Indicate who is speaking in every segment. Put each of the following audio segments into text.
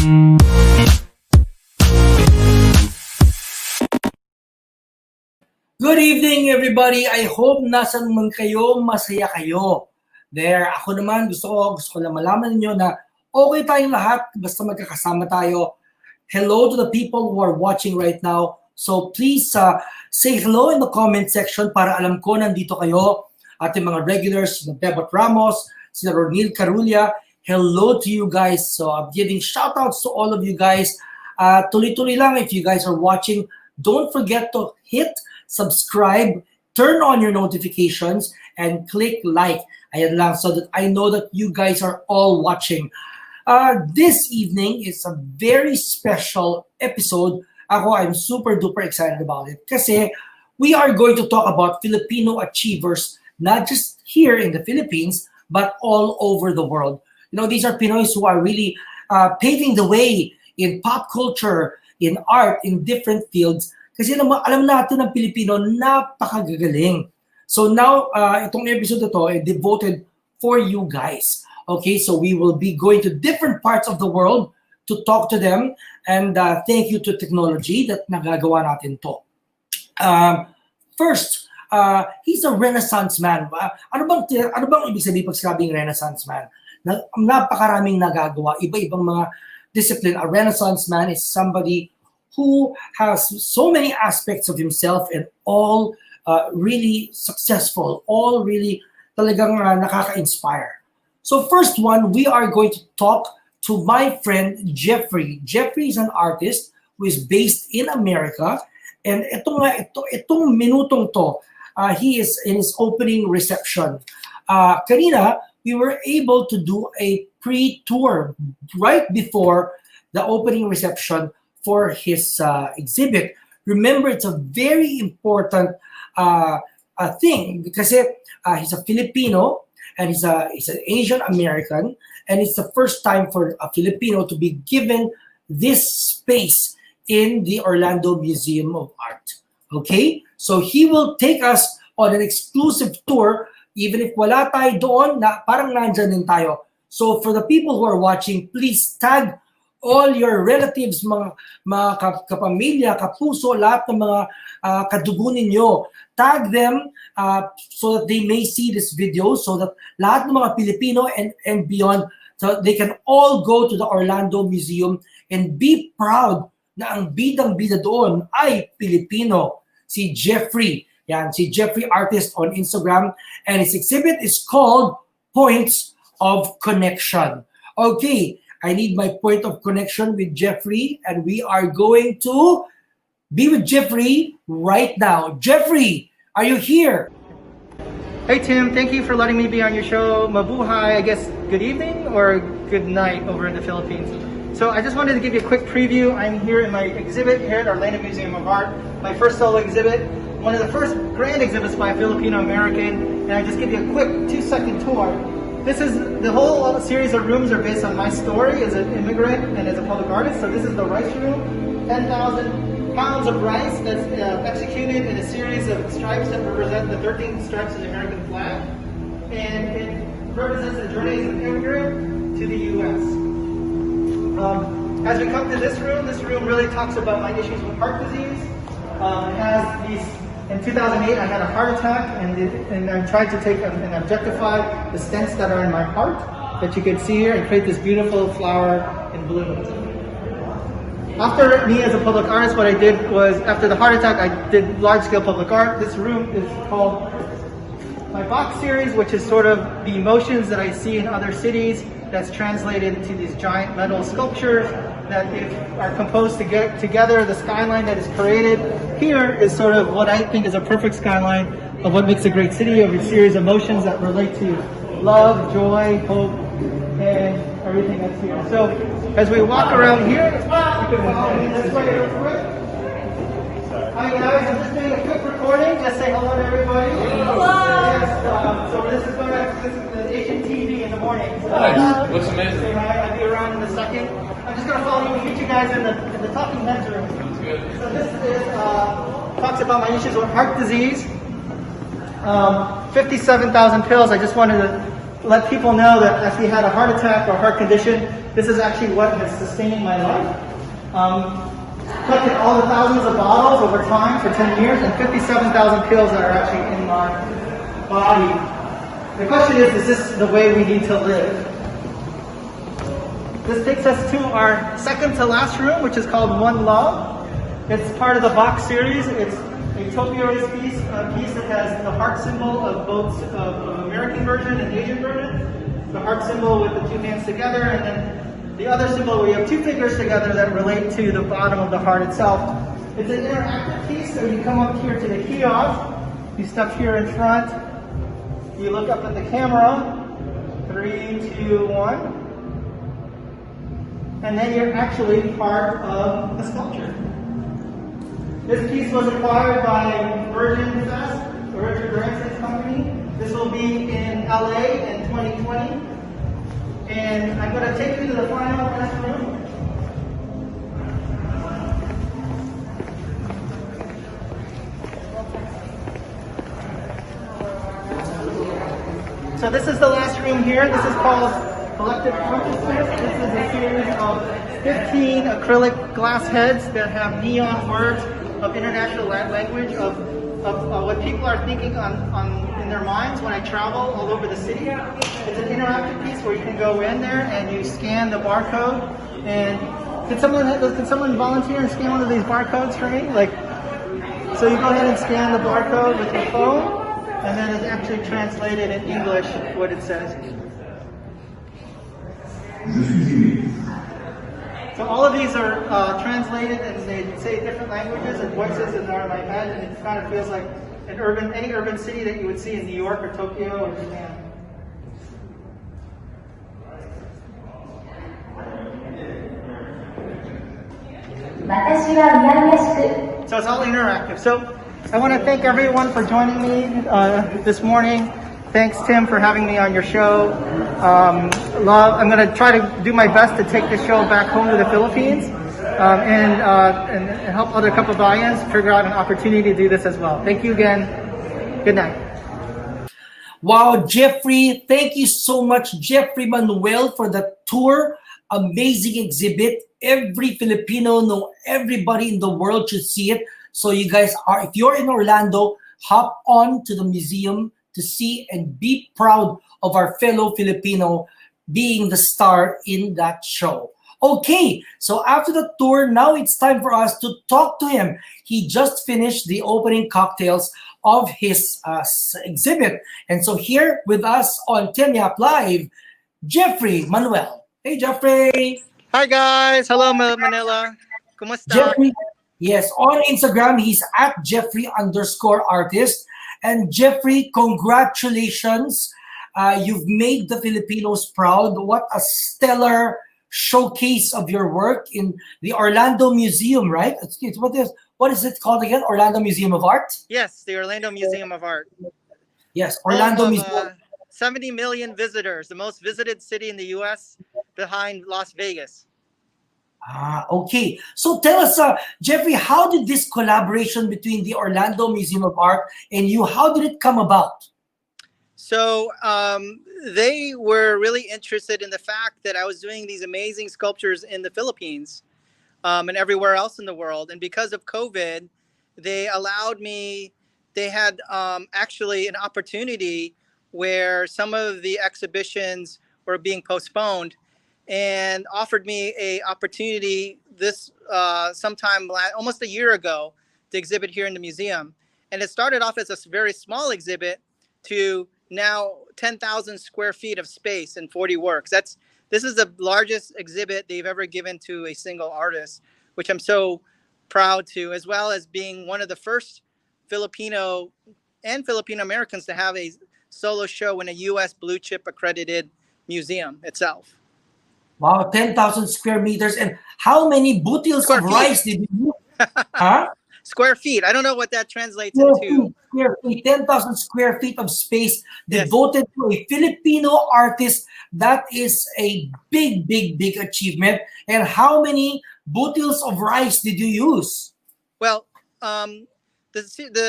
Speaker 1: Good evening, everybody. I hope nasan man kayo, masaya kayo. There, ako naman, gusto ko lang malaman niyo na okay tayong lahat, basta magkakasama tayo. Hello to the people who are watching right now. So please say hello in the comment section para alam ko nandito kayo. Ating mga regulars, sina Bebot Ramos, sina Ronil Carulla. Hello to you guys. So I'm giving shoutouts to all of you guys. Tuloy-tuloy lang if you guys are watching. Don't forget to hit subscribe, turn on your notifications, and click like. Ayan lang, so that I know that you guys are all watching. This evening is a very special episode. I'm super duper excited about it kasi we are going to talk about Filipino achievers, not just here in the Philippines, but all over the world. You know, these are Pinoys who are really paving the way in pop culture, in art, in different fields. Kasi alam natin ng Pilipino, napakagagaling. So now, itong episode na to ay devoted for you guys. Okay, so we will be going to different parts of the world to talk to them. And thank you to technology that nagagawa natin to. First, he's a Renaissance man. Ano bang ibig sabihin pag sinabing Renaissance man? Napakaraming nagagawa, iba-ibang mga discipline. A Renaissance man is somebody who has so many aspects of himself and all really successful, all really talagang nakaka-inspire. So first one, we are going to talk to my friend Jefre. Jefre is an artist who is based in America. And itong minutong to, he is in his opening reception. Kanina, we were able to do a pre-tour right before the opening reception for his exhibit. Remember, it's a very important thing because he's a Filipino and he's an Asian American, and it's the first time for a Filipino to be given this space in the Orlando Museum of Art. Okay? So he will take us on an exclusive tour, even if wala tayo doon, parang nandyan din tayo. So for the people who are watching, please tag all your relatives, mga kapamilya, kapuso, lahat ng mga kadugo ninyo. Tag them so that they may see this video, so that lahat ng mga Pilipino and beyond, so they can all go to the Orlando Museum and be proud na ang bidang-bida doon ay Pilipino. Si Jefre. Yan, si Jefre Artist on Instagram. And his exhibit is called Points of Connection. Okay. I need my point of connection with Jefre, and we are going to be with Jefre right now. Jefre, are you here?
Speaker 2: Hey Tim, thank you for letting me be on your show. Mabuhay, I guess good evening or good night over in the Philippines. So I just wanted to give you a quick preview. I'm here in my exhibit here at Orlando Museum of Art, my first solo exhibit, one of the first grand exhibits by a Filipino American, and I just give you a quick 2-second tour. This is the whole series of rooms are based on my story as an immigrant and as a public artist. So this is the rice room, 10,000 pounds of rice that's executed in a series of stripes that represent the 13 stripes of the American flag. And it represents the journey as an immigrant to the U.S. As we come to this room really talks about my issues with heart disease. It has these. In 2008, I had a heart attack, and I tried to take and objectify the stents that are in my heart that you can see here and create this beautiful flower in bloom. After me as a public artist, what I did was, after the heart attack, I did large-scale public art. This room is called my box series, which is sort of the emotions that I see in other cities that's translated into these giant metal sculptures that are composed to get together. The skyline that is created here is sort of what I think is a perfect skyline of what makes a great city, of a series of emotions that relate to love, joy, hope, and everything that's here. So as we walk around here, you can follow me this way real quick. Hi guys, I'm just doing a quick recording. Just say hello to everybody. Hello. Yes, so this is the Asian TV in the morning. So,
Speaker 3: nice. Looks amazing.
Speaker 2: Say hi. I'll be around in a second. I'm just gonna follow you and meet you guys in the talking heads room.
Speaker 3: Sounds good.
Speaker 2: So this is talks about my issues with heart disease. 57,000 pills. I just wanted to let people know that if you had a heart attack or heart condition, This is actually what has sustained my life. Collected all the thousands of bottles over time for 10 years and 57,000 pills that are actually in my body. The question is this the way we need to live? This takes us to our second to last room, which is called One Love. It's part of the box series. It's a Tokyo-based piece that has the heart symbol of both of American version and Asian version. The heart symbol with the two hands together, and then the other symbol where you have two fingers together that relate to the bottom of the heart itself. It's an interactive piece, so you come up here to the kiosk, you step here in front, you look up at the camera, 3, 2, 1. And then you're actually part of the sculpture. This piece was acquired by Virgin Fest, the Richard Branson's company. This will be in LA in 2020. And I'm going to take you to the final last room. So this is the last room here. This is called Collective Consciousness. This is a series of 15 acrylic glass heads that have neon words of international language of what people are thinking in their minds when I travel all over the city. It's an interactive piece where you can go in there and you scan the barcode. And can someone volunteer and scan one of these barcodes for me? So you go ahead and scan the barcode with your phone, and then it's actually translated in English what it says. So all of these are translated, and they say different languages and voices that are in my head, and it kind of feels like any urban city that you would see in New York or Tokyo or Japan. So it's all interactive. So I want to thank everyone for joining me this morning. Thanks, Tim, for having me on your show. I'm going to try to do my best to take this show back home to the Philippines and help other Kababayans figure out an opportunity to do this as well. Thank you again. Good night.
Speaker 1: Wow, Jeffrey, thank you so much, Jefre Manuel, for the tour. Amazing exhibit. Every Filipino, no, everybody in the world should see it. So you guys if you're in Orlando, hop on to the museum to see and be proud of our fellow Filipino being the star in that show. Okay, so after the tour, now it's time for us to talk to him. He just finished the opening cocktails of his exhibit. And so here with us on Temiap Live, Jefre Manuel. Hey, Jeffrey.
Speaker 2: Hi, guys. Hello, Manila. Kumusta?
Speaker 1: Jeffrey, yes, on Instagram, he's at Jeffrey_artist. And Jeffrey, congratulations. You've made the Filipinos proud. What a stellar showcase of your work in the Orlando Museum, right? What is it called again? Orlando Museum of Art?
Speaker 2: Yes, the Orlando Museum of Art.
Speaker 1: Yes, Orlando
Speaker 2: Museum.
Speaker 1: Museum.
Speaker 2: 70 million visitors, the most visited city in the U.S. behind Las Vegas.
Speaker 1: Okay. So tell us, Jeffrey, how did this collaboration between the Orlando Museum of Art and you, how did it come about?
Speaker 2: So they were really interested in the fact that I was doing these amazing sculptures in the Philippines and everywhere else in the world. And because of COVID, they allowed me, they had actually an opportunity where some of the exhibitions were being postponed, and offered me a opportunity this sometime almost a year ago to exhibit here in the museum. And it started off as a very small exhibit to now 10,000 square feet of space and 40 works. This is the largest exhibit they've ever given to a single artist, which I'm so proud to, as well as being one of the first Filipino and Filipino Americans to have a solo show in a U.S. blue chip accredited museum itself.
Speaker 1: Wow, 10,000 square meters. And how many butyls of rice did you use? Huh?
Speaker 2: Square feet. I don't know what that translates into.
Speaker 1: Square feet, 10,000 square feet of space devoted to a Filipino artist. That is a big, big, big achievement. And how many butyls of rice did you use?
Speaker 2: Well, the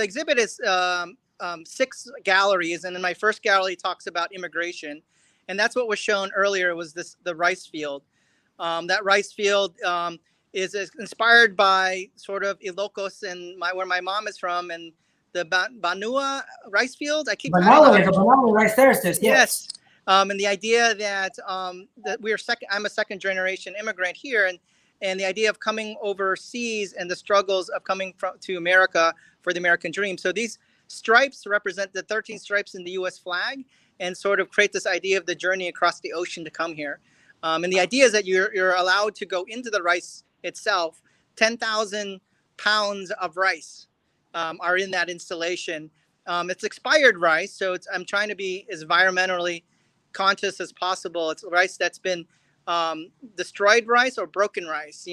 Speaker 2: exhibit is 6 galleries, and then my first gallery talks about immigration, and that's what was shown earlier was the rice field.
Speaker 3: That rice field is inspired by sort of Ilocos and where my mom is from, and the Banua rice field. I keep
Speaker 1: Banana, the banana rice terraces,
Speaker 3: yes. And the idea that I'm a second generation immigrant here, and the idea of coming overseas and the struggles of coming to America for the American dream. So these stripes represent the 13 stripes in the U.S. flag, and sort of create this idea of the journey across the ocean to come here. And the idea is that you're allowed to go into the rice itself. 10,000 pounds of rice are in that installation. It's expired rice, so I'm trying to be as environmentally conscious as possible. It's rice that's been destroyed rice or broken rice,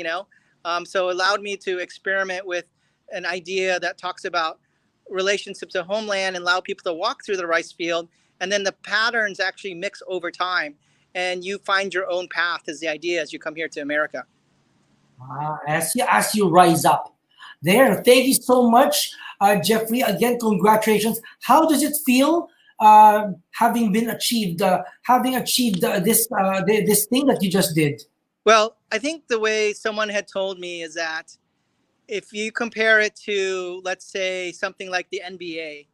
Speaker 3: so it allowed me to experiment with an idea that talks about relationships to homeland and allow people to walk through the rice field, and then the patterns actually mix over time, and you find your own path is the idea as you come here to America.
Speaker 1: As you rise up there. Thank you so much, Jeffrey. Again, congratulations. How does it feel having achieved this thing that you just did?
Speaker 3: Well, I think the way someone had told me is that if you compare it to, let's say, something like the NBA,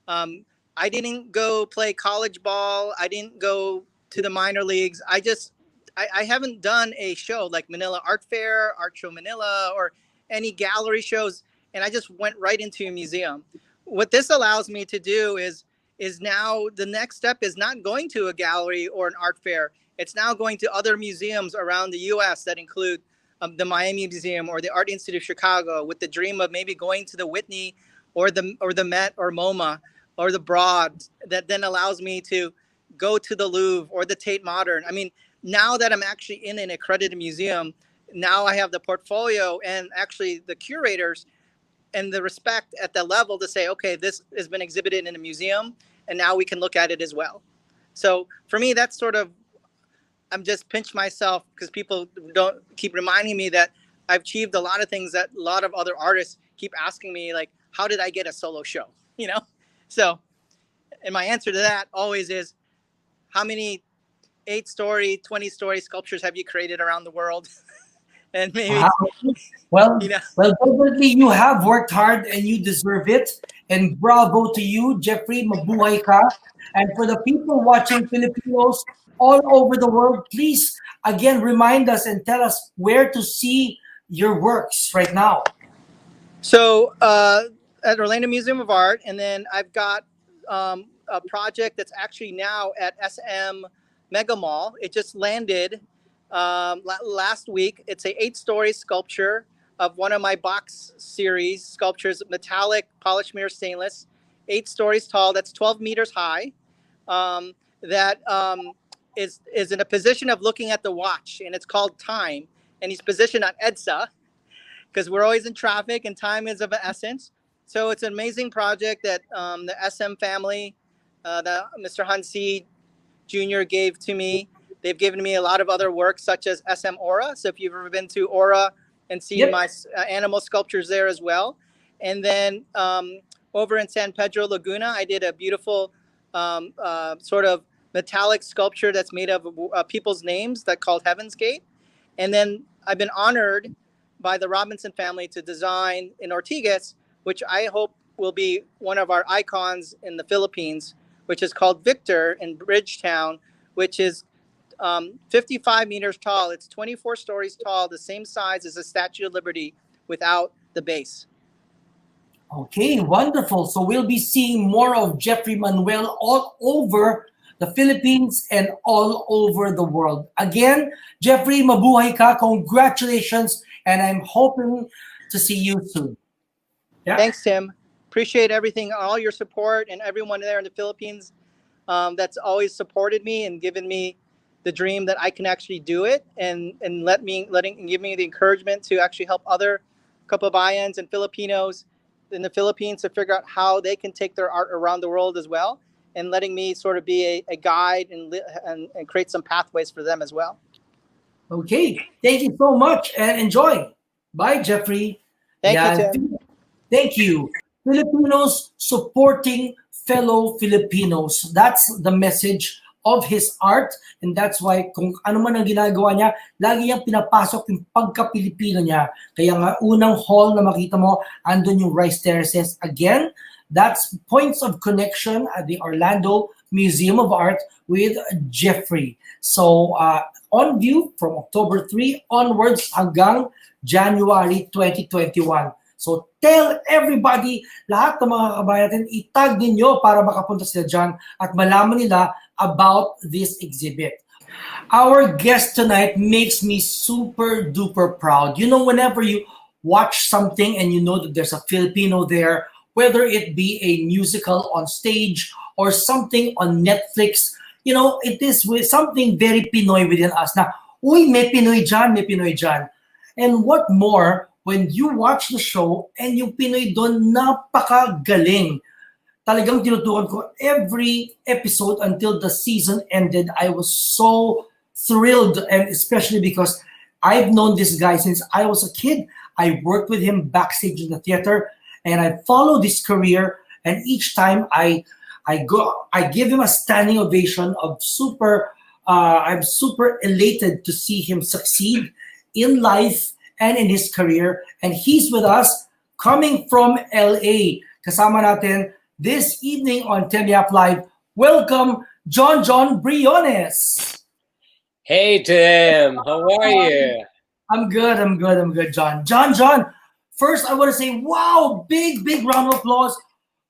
Speaker 3: I didn't go play college ball. I didn't go to the minor leagues. I haven't done a show like Manila Art Fair, Art Show Manila, or any gallery shows, and I just went right into a museum. What this allows me to do is now the next step is not going to a gallery or an art fair. It's now going to other museums around the U.S. that include the Miami Museum or the Art Institute of Chicago, with the dream of maybe going to the Whitney or the Met or MoMA or the Broad, that then allows me to go to the Louvre or the Tate Modern. I mean, now that I'm actually in an accredited museum, now I have the portfolio and actually the curators and the respect at the level to say, okay, this has been exhibited in a museum, and now we can look at it as well. So for me, that's sort of, I'm just pinch myself because people don't keep reminding me that I've achieved a lot of things that a lot of other artists keep asking me, like, how did I get a solo show? So, and my answer to that always is, how many 8-story, 20-story sculptures have you created around the world? And maybe,
Speaker 1: well, definitely you have worked hard and you deserve it. And bravo to you, Jeffrey. Mabuhay ka. And for the people watching, Filipinos all over the world, please again remind us and tell us where to see your works right now.
Speaker 3: So at Orlando Museum of Art, and then I've got a project that's actually now at SM Mega Mall. It just landed last week. It's a 8-story sculpture of one of my box series sculptures, metallic polished mirror stainless, 8 stories tall. That's 12 meters high. That is in a position of looking at the watch, and it's called Time. And he's positioned on EDSA because we're always in traffic and time is of essence. So it's an amazing project that the SM family, that Mr. Hansi Jr. gave to me. They've given me a lot of other work, such as SM Aura. So if you've ever been to Aura and seen my animal sculptures there as well. And then over in San Pedro Laguna, I did a beautiful sort of metallic sculpture that's made of people's names that called Heaven's Gate. And then I've been honored by the Robinson family to design in Ortigas, which I hope will be one of our icons in the Philippines, which is called Victor in Bridgetown, which is 55 meters tall. It's 24 stories tall, the same size as the Statue of Liberty without the base.
Speaker 1: Okay, wonderful. So we'll be seeing more of Jefre Manuel all over the Philippines and all over the world. Again, Jeffrey, mabuhay ka. Congratulations, and I'm hoping to see you soon.
Speaker 3: Yeah. Thanks, Tim. Appreciate everything, all your support, and everyone there in the Philippines that's always supported me and given me the dream that I can actually do it, and give me the encouragement to actually help other Kababayans and Filipinos in the Philippines to figure out how they can take their art around the world as well, and letting me sort of be a guide and create some pathways for them as well.
Speaker 1: Okay, thank you so much and enjoy. Bye, Jeffrey.
Speaker 3: Thank you, Tim.
Speaker 1: Thank you. Filipinos supporting fellow Filipinos. That's the message of his art, and that's why kung ano man ang ginagawa niya, lagi niyang pinapasok yung pagka-Pilipino niya. Kaya nga unang hall na makita mo, andun yung Rice Terraces. Again, that's points of connection at the Orlando Museum of Art with Jeffrey. So on view from October 3 onwards hanggang January 2021. So tell everybody, lahat ng mga kabayan natin, itag ninyo para makapunta sila dyan at malaman nila about this exhibit. Our guest tonight makes me super duper proud. You know, whenever you watch something and you know that there's a Filipino there, whether it be a musical on stage or something on Netflix, you know, it is with something very Pinoy within us na, uy, may Pinoy dyan, may Pinoy dyan. And what more, when you watch the show and yung Pinoy doon napakagaling. Talagang tinutukan ko every episode until the season ended. I was so thrilled, and especially because I've known this guy since I was a kid. I worked with him backstage in the theater, and I followed his career. And each time I give him a standing ovation of I'm super elated to see him succeed in life and in his career. And he's with us coming from LA. Kasama natin this evening on TEMYAP Live. Welcome, JonJon Briones.
Speaker 4: Hey Tim, how are you?
Speaker 1: I'm good, John. John, first I want to say, wow, big round of applause.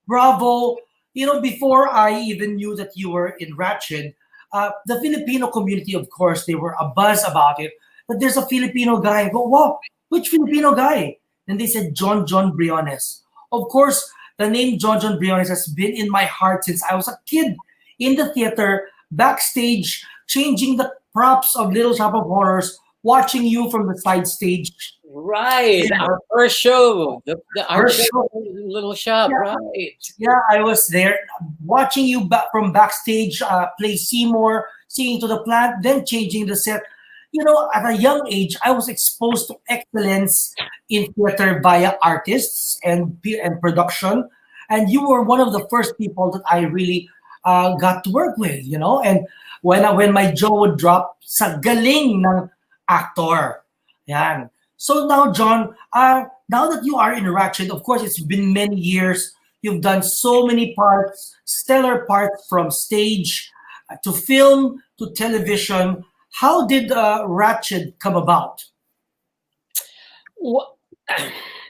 Speaker 1: Bravo. You know, before I even knew that you were in Ratched, the Filipino community, of course, they were a buzz about it. But there's a Filipino guy. I go, wow, which Filipino guy? And they said, JonJon Briones. Of course, the name JonJon Briones has been in my heart since I was a kid in the theater, backstage, changing the props of Little Shop of Horrors, watching you from the side stage.
Speaker 4: Right,
Speaker 1: Yeah.
Speaker 4: our first show, our
Speaker 1: First
Speaker 4: show, Little Shop,
Speaker 1: Yeah.
Speaker 4: right.
Speaker 1: Yeah, I was there watching you from backstage, play Seymour, singing to the plant, then changing the set. You know, at a young age, I was exposed to excellence in theater via artists and production. And you were one of the first people that I really got to work with, you know. And when my jaw would drop, sa galing ng actor. Yan. So now, John, now that you are in Ratched, of course, it's been many years. You've done so many parts, stellar parts from stage to film to television. How did Ratched come about?
Speaker 4: Well,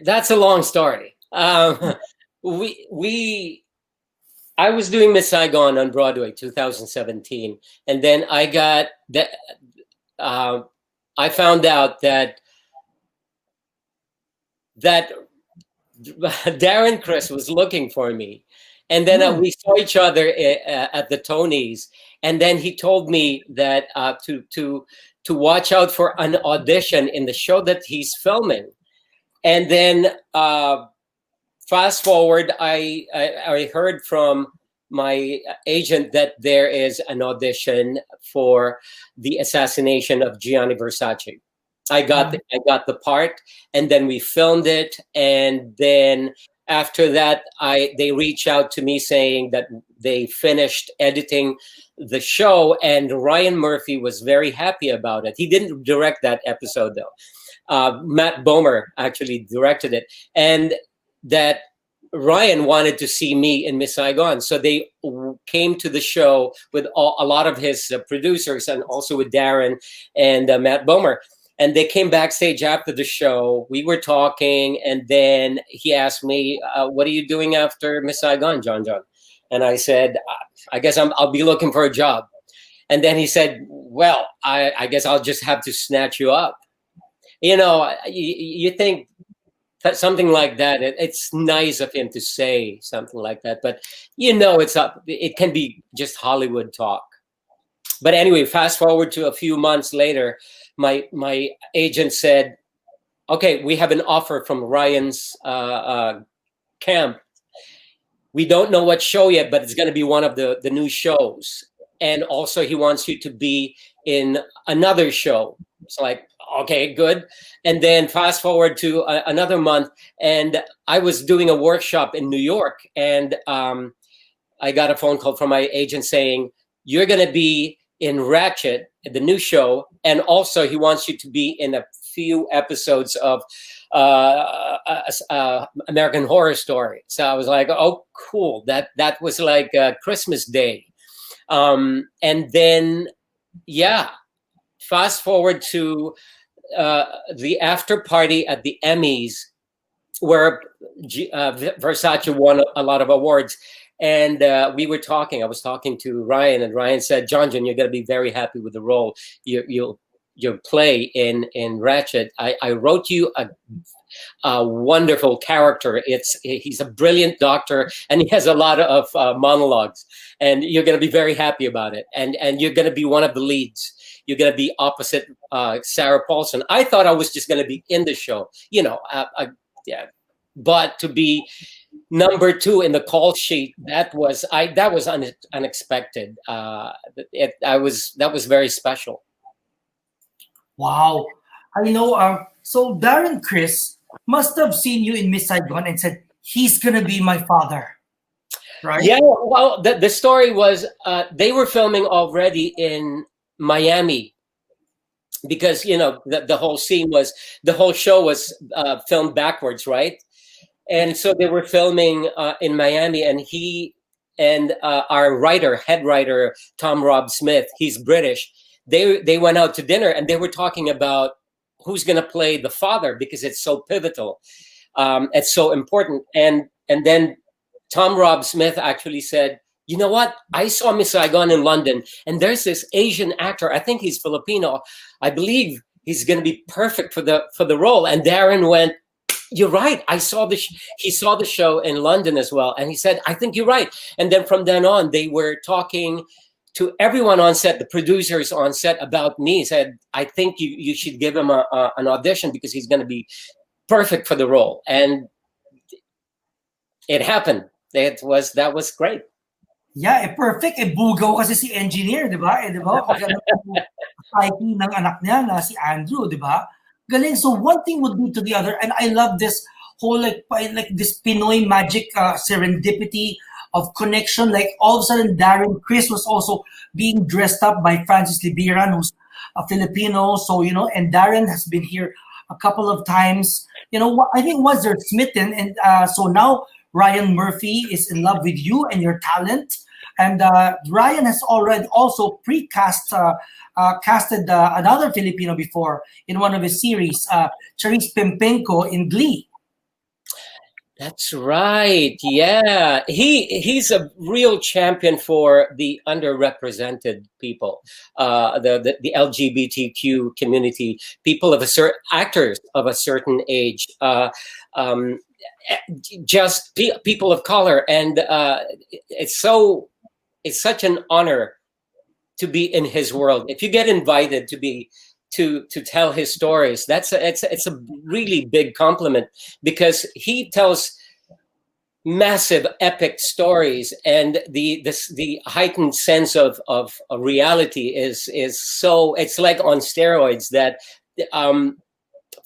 Speaker 4: that's a long story. I was doing Miss Saigon on Broadway, 2017, and then I got that. I found out that Darren Chris was looking for me, and then we saw each other at the Tonys, and then he told me that to watch out for an audition in the show that he's filming, and then fast forward, I heard from my agent that there is an audition for the assassination of Gianni Versace. I got the part, and then we filmed it, and then after that, they reached out to me saying that they finished editing the show, and Ryan Murphy was very happy about it. He didn't direct that episode though. Matt Bomer actually directed it, and that Ryan wanted to see me in Miss Saigon, so they came to the show with a lot of his producers, and also with Darren and Matt Bomer. And they came backstage after the show. We were talking, and then he asked me, "What are you doing after Miss Saigon, JonJon?" And I said, "I guess I'll be looking for a job." And then he said, "Well, I guess I'll just have to snatch you up." You know, you think that something like that. It's nice of him to say something like that, but you know, it can be just Hollywood talk. But anyway, fast forward to a few months later. My agent said, "Okay, we have an offer from Ryan's camp. We don't know what show yet, but it's going to be one of the new shows. And also he wants you to be in another show." It's like, okay, good. And then fast forward to another month, and I was doing a workshop in New York, and I got a phone call from my agent saying, you're going to be in Ratchet, the new show, and also he wants you to be in a few episodes of American Horror Story. So I was like, oh, cool. That was like Christmas Day. And then, yeah, fast forward to the after party at the Emmys, where Versace won a lot of awards. And we were talking. I was talking to Ryan, and Ryan said, "JonJon, you're going to be very happy with the role you'll play in Ratchet. I wrote you a wonderful character. He's a brilliant doctor, and he has a lot of monologues, and you're going to be very happy about it. And you're going to be one of the leads. You're going to be opposite Sarah Paulson." I thought I was just going to be in the show, yeah, but to be number 2 in the call sheet, that was unexpected. That was very special.
Speaker 1: Wow. I know. So Darren Chris must have seen you in Miss Saigon and said, he's going to be my father. Right?
Speaker 4: Yeah. Well, the story was they were filming already in Miami, because the whole show was filmed backwards, right? And so they were filming in Miami, and he and our head writer, Tom Rob Smith, he's British. They went out to dinner, and they were talking about who's going to play the father, because it's so pivotal, it's so important. And then Tom Rob Smith actually said, "You know what? I saw Miss Saigon in London, and there's this Asian actor. I think he's Filipino. I believe he's going to be perfect for the role." And Darren went, "You're right. He saw the show in London as well." And he said, "I think you're right." And then from then on, they were talking to everyone on set, the producers on set, about me. He said, "I think you should give him an audition, because he's going to be perfect for the role." And it happened. That was great.
Speaker 1: Yeah, perfect. Bugaw kasi si engineer, di ba? Di ba? Maganda yung psyche ng anak niya na si Andrew, di ba? Galing. So one thing would lead to the other, and I love this whole like this Pinoy magic serendipity of connection. Like all of a sudden, Darren Chris was also being dressed up by Francis Libiran, who's a Filipino. So and Darren has been here a couple of times. I think once they're smitten, and so now Ryan Murphy is in love with you and your talent. And Ryan has already also casted another Filipino before in one of his series, Charisse Pimpenko in Glee.
Speaker 4: That's right. Yeah, he's a real champion for the underrepresented people, the LGBTQ community, actors of a certain age, just people of color, and it's such an honor to be in his world. If you get invited to tell his stories, it's a really big compliment, because he tells massive epic stories, and the heightened sense of reality is so, it's like on steroids, that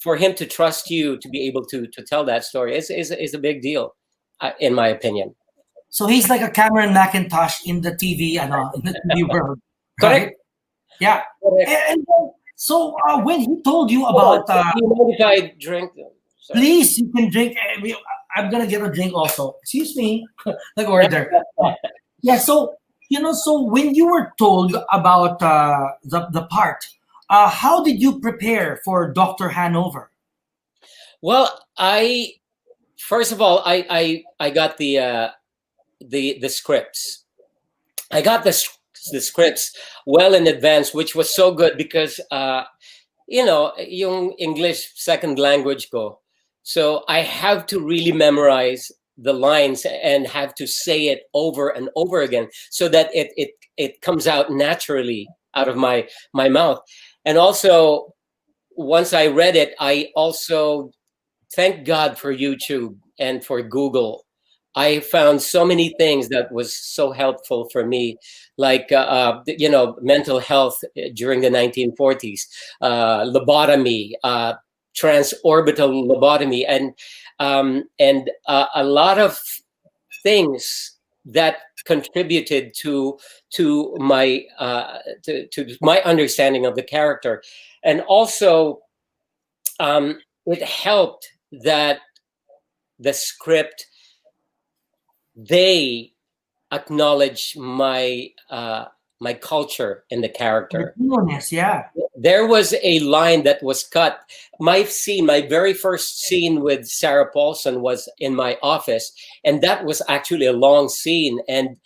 Speaker 4: for him to trust you to be able to tell that story is a big deal, in my opinion.
Speaker 1: So he's like a Cameron McIntosh in the TV, in the TV world.
Speaker 4: Correct.
Speaker 1: Right? Yeah.
Speaker 4: Correct.
Speaker 1: And so when he told you about,
Speaker 4: if I drink, sorry.
Speaker 1: Please, you can drink. I'm gonna get a drink also. Excuse me, like order. Yeah. So so when you were told about the part, how did you prepare for Dr. Hanover?
Speaker 4: Well, first of all, I got the scripts. I got the scripts well in advance, which was so good, because yung English second language ko, so I have to really memorize the lines and have to say it over and over again, so that it comes out naturally out of my mouth. And also, once I read it, I also thank God for YouTube and for Google. I found so many things that was so helpful for me, like mental health during the 1940s, lobotomy, transorbital lobotomy, and a lot of things that contributed to my to my understanding of the character, and also it helped that the script, they acknowledge my my culture in the character.
Speaker 1: Filipinos, yeah.
Speaker 4: There was a line that was cut. My scene, my very first scene with Sarah Paulson was in my office, and that was actually a long scene. And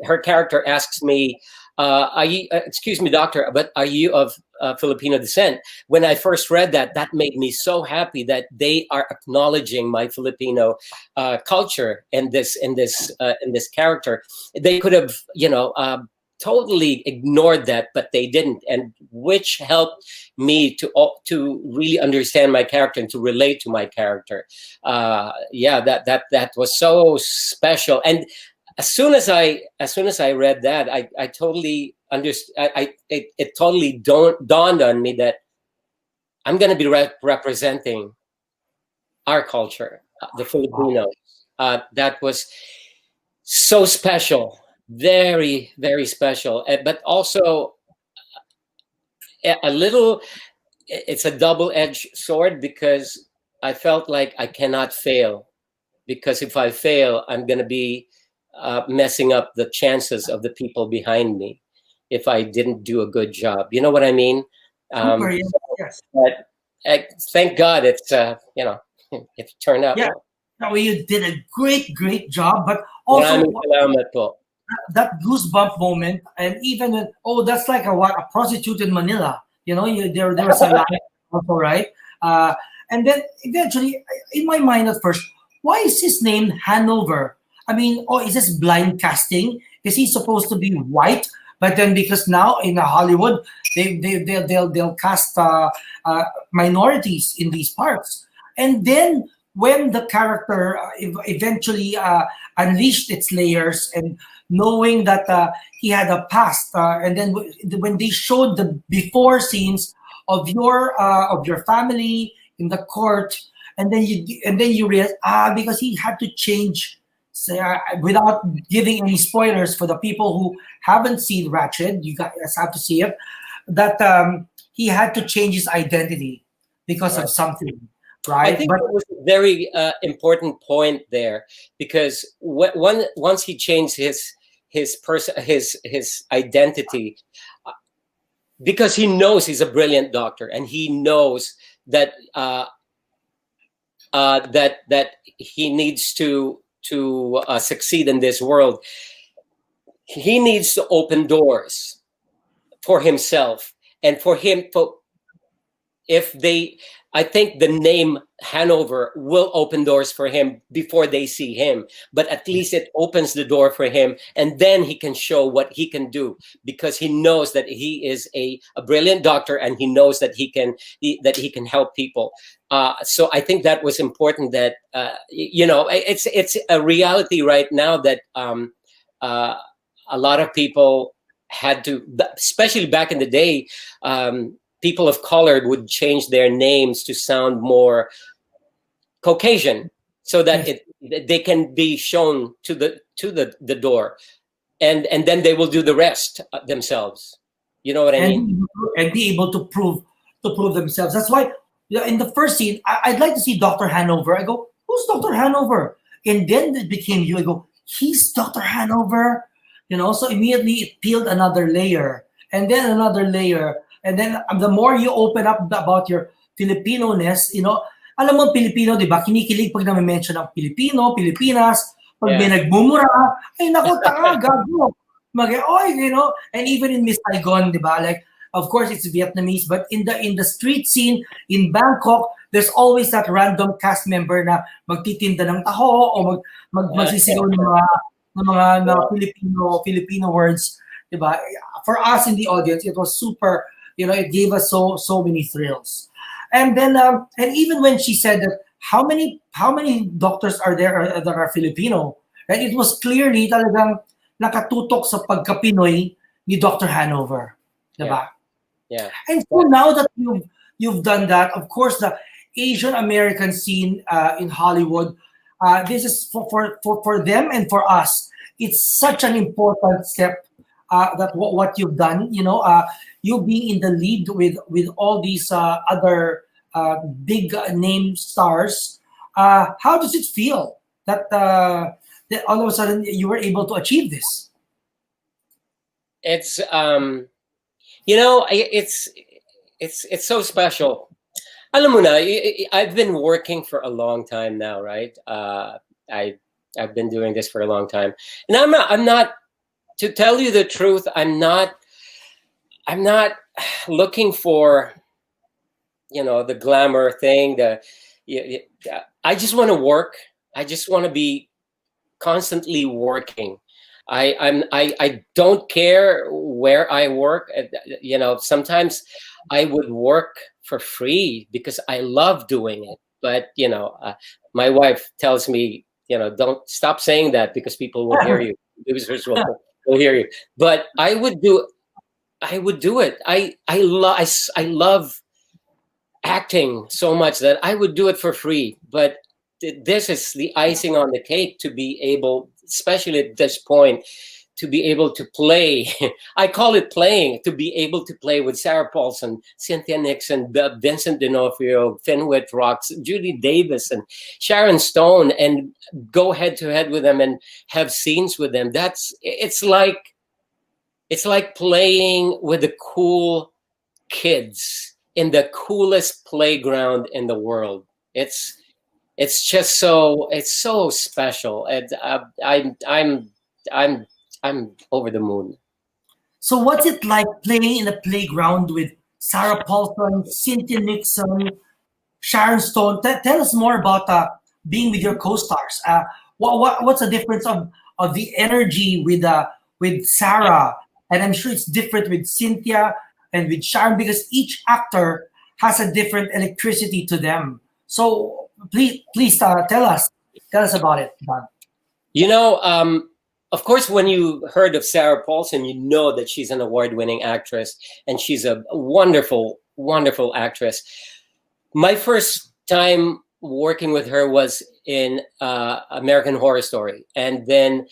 Speaker 4: her character asks me, "Are you, excuse me, doctor, but are you of Filipino descent?" When I first read that, that made me so happy that they are acknowledging my Filipino culture in this character. They could have, totally ignored that, but they didn't, and which helped me to really understand my character and to relate to my character. That was so special. And as soon as I read that, I totally understood. It totally dawned on me that I'm going to be representing our culture, the Filipinos. That was so special. Very, very special, but also a little, it's a double-edged sword, because I felt like I cannot fail, because if I fail, I'm going to be messing up the chances of the people behind me if I didn't do a good job. You know what I mean?
Speaker 1: Super, yes.
Speaker 4: But thank God it's it turned out.
Speaker 1: Yeah. No, you did a great job, but also
Speaker 4: Maraming salamat po.
Speaker 1: that goosebump moment, and even when, that's like a prostitute in Manila. There was a line also, right? And then eventually, in my mind at first, why is his name Hanover? I mean, is this blind casting? Is he supposed to be white? But then because now in Hollywood, they'll cast minorities in these parts, and then when the character eventually unleashed its layers, and knowing that he had a past, and then when they showed the before scenes of your family in the court, and then you realize, because he had to change. Without giving any spoilers for the people who haven't seen Ratched, you guys have to see it. That he had to change his identity because of something, right?
Speaker 4: I think it was a very important point there, because once he changed his identity, because he knows he's a brilliant doctor, and he knows that that he needs to succeed in this world. He needs to open doors for himself, and for him. I think the name Hanover will open doors for him before they see him, but at least it opens the door for him, and then he can show what he can do, because he knows that he is a brilliant doctor, and he knows that he can help people. So I think that was important. That it's a reality right now that a lot of people had to, especially back in the day. People of color would change their names to sound more Caucasian, so that they can be shown to the door, and then they will do the rest themselves. You know what I mean?
Speaker 1: And be able to prove themselves. That's why in the first scene, I'd like to see Dr. Hanover. I go, who's Dr. Hanover? And then it became you. I go, he's Dr. Hanover. So immediately it peeled another layer, and then another layer. And then the more you open up about your Filipino-ness, alam mo Pilipino, di ba? Kinikilig pag na-mention ng Pilipino, Pilipinas, pag may nagmumura, ay naku, tanga, gago. And even in Miss Saigon, di ba? Like, of course, it's Vietnamese, but in the street scene in Bangkok, there's always that random cast member na magtitinda ng taho o magsisigaw ng mga Filipino words, di ba? For us in the audience, it was super. It gave us so many thrills. And then and even when she said that how many doctors are there that are Filipino, right? It was clearly talagang nakatutok sa pagka-Pinoy ni Dr. Hanover, diba?
Speaker 4: Yeah.
Speaker 1: And so now that you've done that, of course, the Asian American scene in Hollywood, This is for them and for us. It's such an important step that what you've done. You being in the lead with all these other big name stars. How does it feel that all of a sudden you were able to achieve this?
Speaker 4: It's it's so special. Alam mo na, I've been working for a long time now, right? I've been doing this for a long time, and I'm not. To tell you the truth, I'm not looking for, the glamour thing. I just want to work. I just want to be constantly working. I don't care where I work. Sometimes I would work for free because I love doing it. But my wife tells me, don't stop saying that because people will hear you. Losers will hear you. But I would do it. I love acting so much that I would do it for free. But this is the icing on the cake to be able, especially at this point, to be able to play. I call it playing, to be able to play with Sarah Paulson, Cynthia Nixon, Vincent D'Onofrio, Finn Whitrock, Judy Davis, and Sharon Stone, and go head to head with them and have scenes with them. It's like playing with the cool kids in the coolest playground in the world. It's just it's so special, and I'm over the moon.
Speaker 1: So what's it like playing in a playground with Sarah Paulson, Cynthia Nixon, Sharon Stone? Tell us more about being with your co-stars. What's the difference of the energy with Sarah? And I'm sure it's different with Cynthia and with Sharon because each actor has a different electricity to them. So please tell us about it, Don.
Speaker 4: Of course, when you heard of Sarah Paulson, you know that she's an award-winning actress, and she's a wonderful, wonderful actress. My first time working with her was in American Horror Story, and then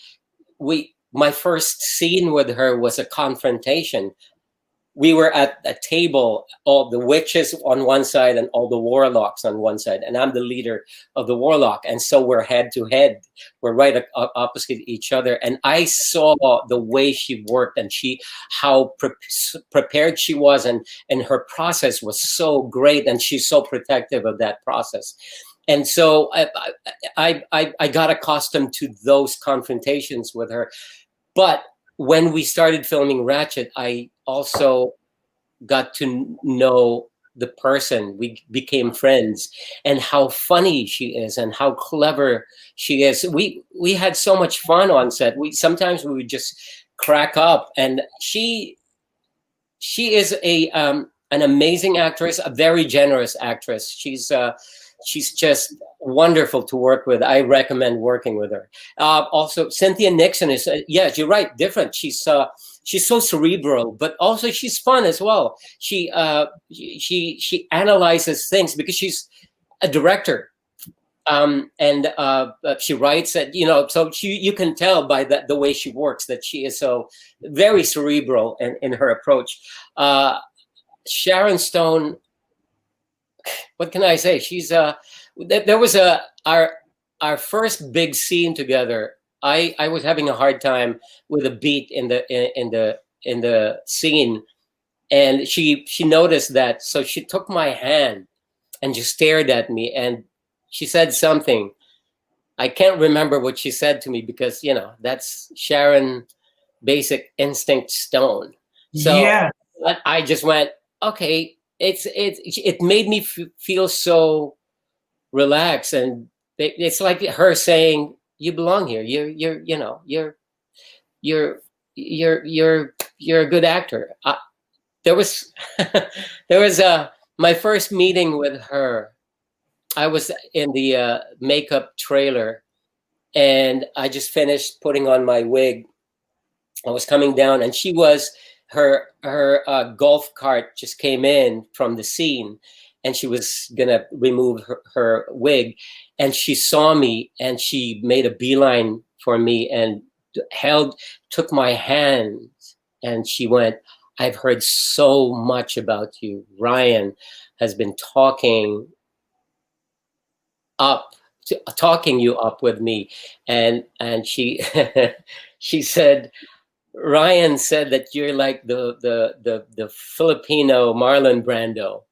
Speaker 4: my first scene with her was a confrontation. We were at a table, all the witches on one side and all the warlocks on one side, and I'm the leader of the warlock, and so we're head to head. We're right opposite each other, and I saw the way she worked and how prepared she was, and her process was so great, and she's so protective of that process. And so I got accustomed to those confrontations with her. But when we started filming Ratchet, I also got to know the person. We became friends, and how funny she is and how clever she is. We had so much fun on set. Sometimes we would just crack up, and she is an amazing actress, a very generous actress. She's just wonderful to work with. I recommend working with her. Also, Cynthia Nixon is, yes, you're right, different. She's so cerebral, but also she's fun as well. She analyzes things because she's a director, and she writes it. So you can tell by the way she works that she is so very cerebral in her approach. Sharon Stone. What can I say? She's there was our first big scene together. I was having a hard time with a beat in the scene, and she noticed that, so she took my hand and just stared at me, and she said something. I can't remember what she said to me because that's Sharon Basic Instinct Stone. So
Speaker 1: yeah.
Speaker 4: I just went, okay. It made me feel so relaxed, and it's like her saying, "You belong here. You're a good actor." There was my first meeting with her. I was in the makeup trailer, and I just finished putting on my wig. I was coming down, and she was. Her golf cart just came in from the scene, and she was gonna remove her wig, and she saw me, and she made a beeline for me and took my hand, and she went, "I've heard so much about you. Ryan has been talking you up with me," and she she said, "Ryan said that you're like the Filipino Marlon Brando."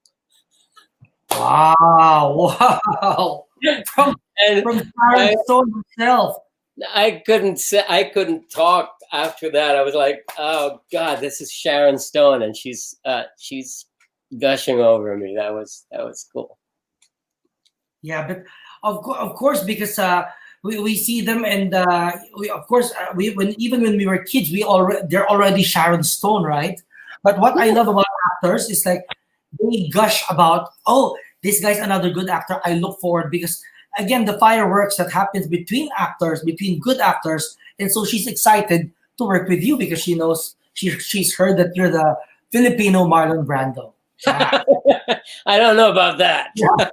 Speaker 1: Wow, wow. From
Speaker 4: And
Speaker 1: from Sharon Stone herself.
Speaker 4: I couldn't talk after that. I was like, "Oh God, this is Sharon Stone," and she's gushing over me. That was cool.
Speaker 1: Yeah, but of course, because we see them, and we of course even when we were kids, they're already Sharon Stone, right? But what I love about actors is like they gush about, oh, this guy's another good actor. I look forward because again, the fireworks that happens between actors, between good actors, and so she's excited to work with you because she knows she's heard that you're the Filipino Marlon Brando. Yeah.
Speaker 4: I don't know about that.
Speaker 1: Yeah.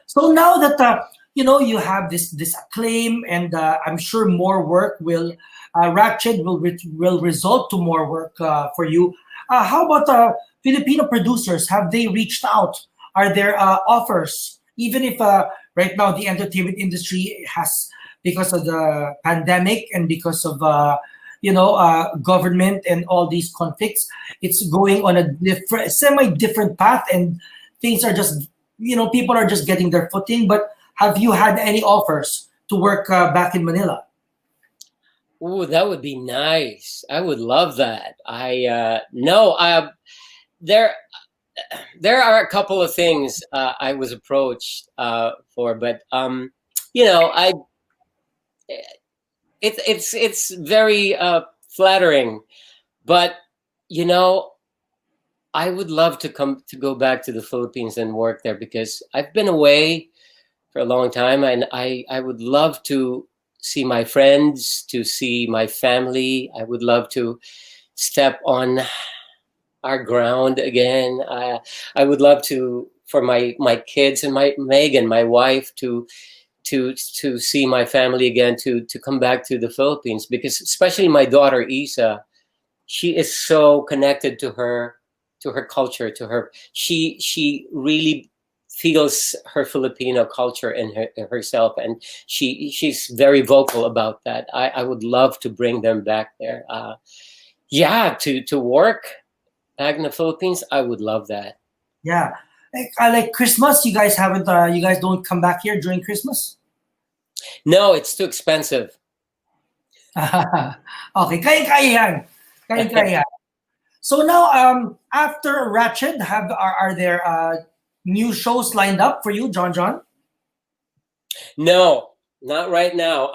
Speaker 1: So now that you have this acclaim, and I'm sure more work Ratchet will result to more work for you. How about Filipino producers? Have they reached out? Are there offers? Even if right now the entertainment industry has, because of the pandemic and because of government and all these conflicts, it's going on a semi-different path, and things are just people are just getting their footing. But have you had any offers to work back in Manila?
Speaker 4: Ooh, that would be nice. I would love that. There are a couple of things I was approached for, but I it's very flattering, but I would love to go back to the Philippines and work there because I've been away for a long time, and I would love to see my friends, to see my family. I would love to step on our ground again. I would love for my kids and my Megan, my wife, to see my family again, to come back to the Philippines, because especially my daughter Isa, she is so connected to her culture, she really feels her Filipino culture in herself, and she's very vocal about that. I would love to bring them back there. To work back in the Philippines, I would love that.
Speaker 1: Yeah, like Christmas. You guys haven't. You guys don't come back here during Christmas.
Speaker 4: No, it's too expensive.
Speaker 1: Okay, kaya yan. So now, after Ratchet, are there new shows lined up for you, JonJon?
Speaker 4: No, not right now.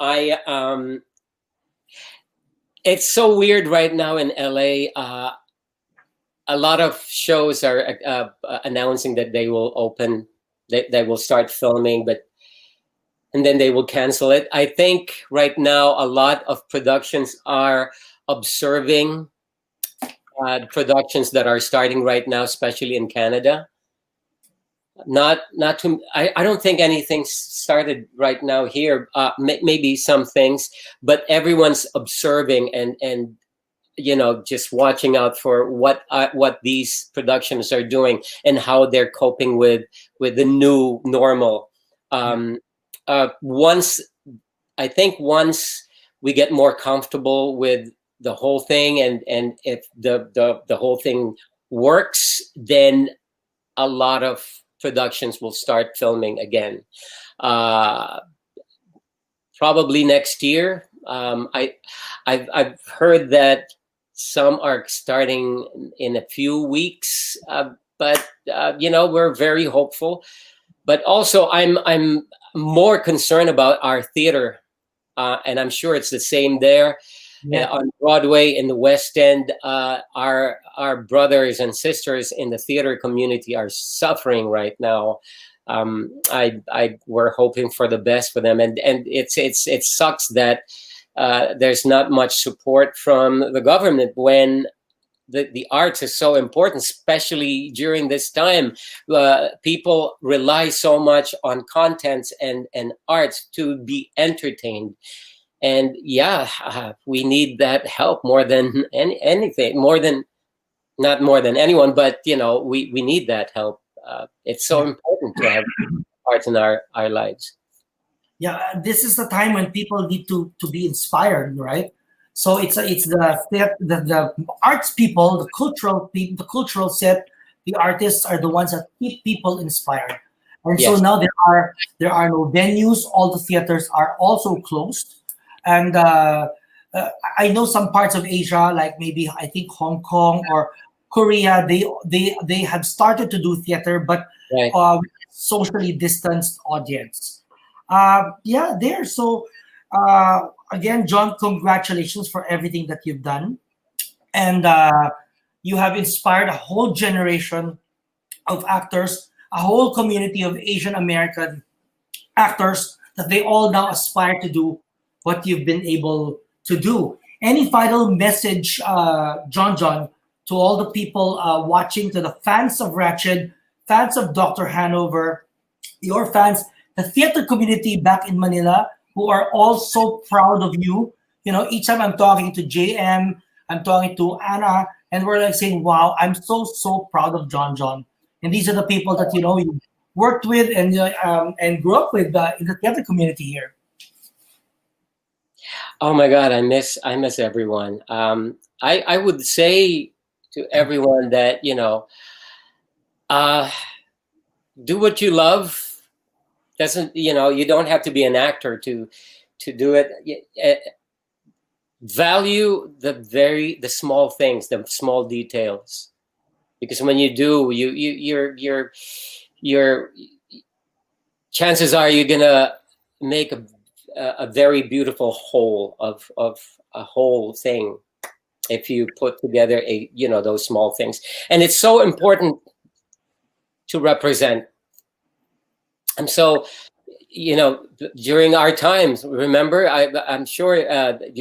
Speaker 4: It's so weird right now in LA. A lot of shows are announcing that they will open, they will start filming, and then they will cancel it. I think right now a lot of productions are observing productions that are starting right now, especially in Canada. Not too. I don't think anything started right now here. Maybe some things, but everyone's observing and just watching out for what these productions are doing and how they're coping with the new normal. Once we get more comfortable with the whole thing, and if the whole thing works, then a lot of productions will start filming again. Probably next year. I've heard that some are starting in a few weeks, but we're very hopeful. But also, I'm more concerned about our theater, and I'm sure it's the same there. Yeah. On Broadway in the West End, our brothers and sisters in the theater community are suffering right now. We're hoping for the best for them, and it sucks that there's not much support from the government when the arts is so important, especially during this time. People rely so much on contents and arts to be entertained. And yeah, we need that help more than anything, not more than anyone, but we need that help. It's so important to have art in our lives.
Speaker 1: Yeah, this is the time when people need to be inspired, right? So it's the arts people, the cultural set, the artists are the ones that keep people inspired. And so
Speaker 4: Yes.
Speaker 1: now there are no venues. All the theaters are also closed, and I know some parts of Asia, like maybe I think Hong Kong or Korea, they have started to do theater, but
Speaker 4: Right.
Speaker 1: with socially distanced audience. Yeah, there. So again, John, congratulations for everything that you've done, and you have inspired a whole generation of actors, a whole community of Asian American actors that they all now aspire to do what you've been able to do. Any final message, John, to all the people watching, to the fans of Ratched, fans of Dr. Hanover, your fans, the theater community back in Manila, who are all so proud of you. Each time I'm talking to JM, I'm talking to Anna, and we're like saying, wow, I'm so proud of JonJon. And these are the people that you worked with and grew up with in the theater community here.
Speaker 4: Oh my God, I miss everyone. I would say to everyone that do what you love. Doesn't you don't have to be an actor to do it. Value the small things, the small details, because when you do, your chances are you're gonna make a very beautiful whole of a whole thing if you put together those small things. And it's so important to represent. And so during our times, remember, I'm sure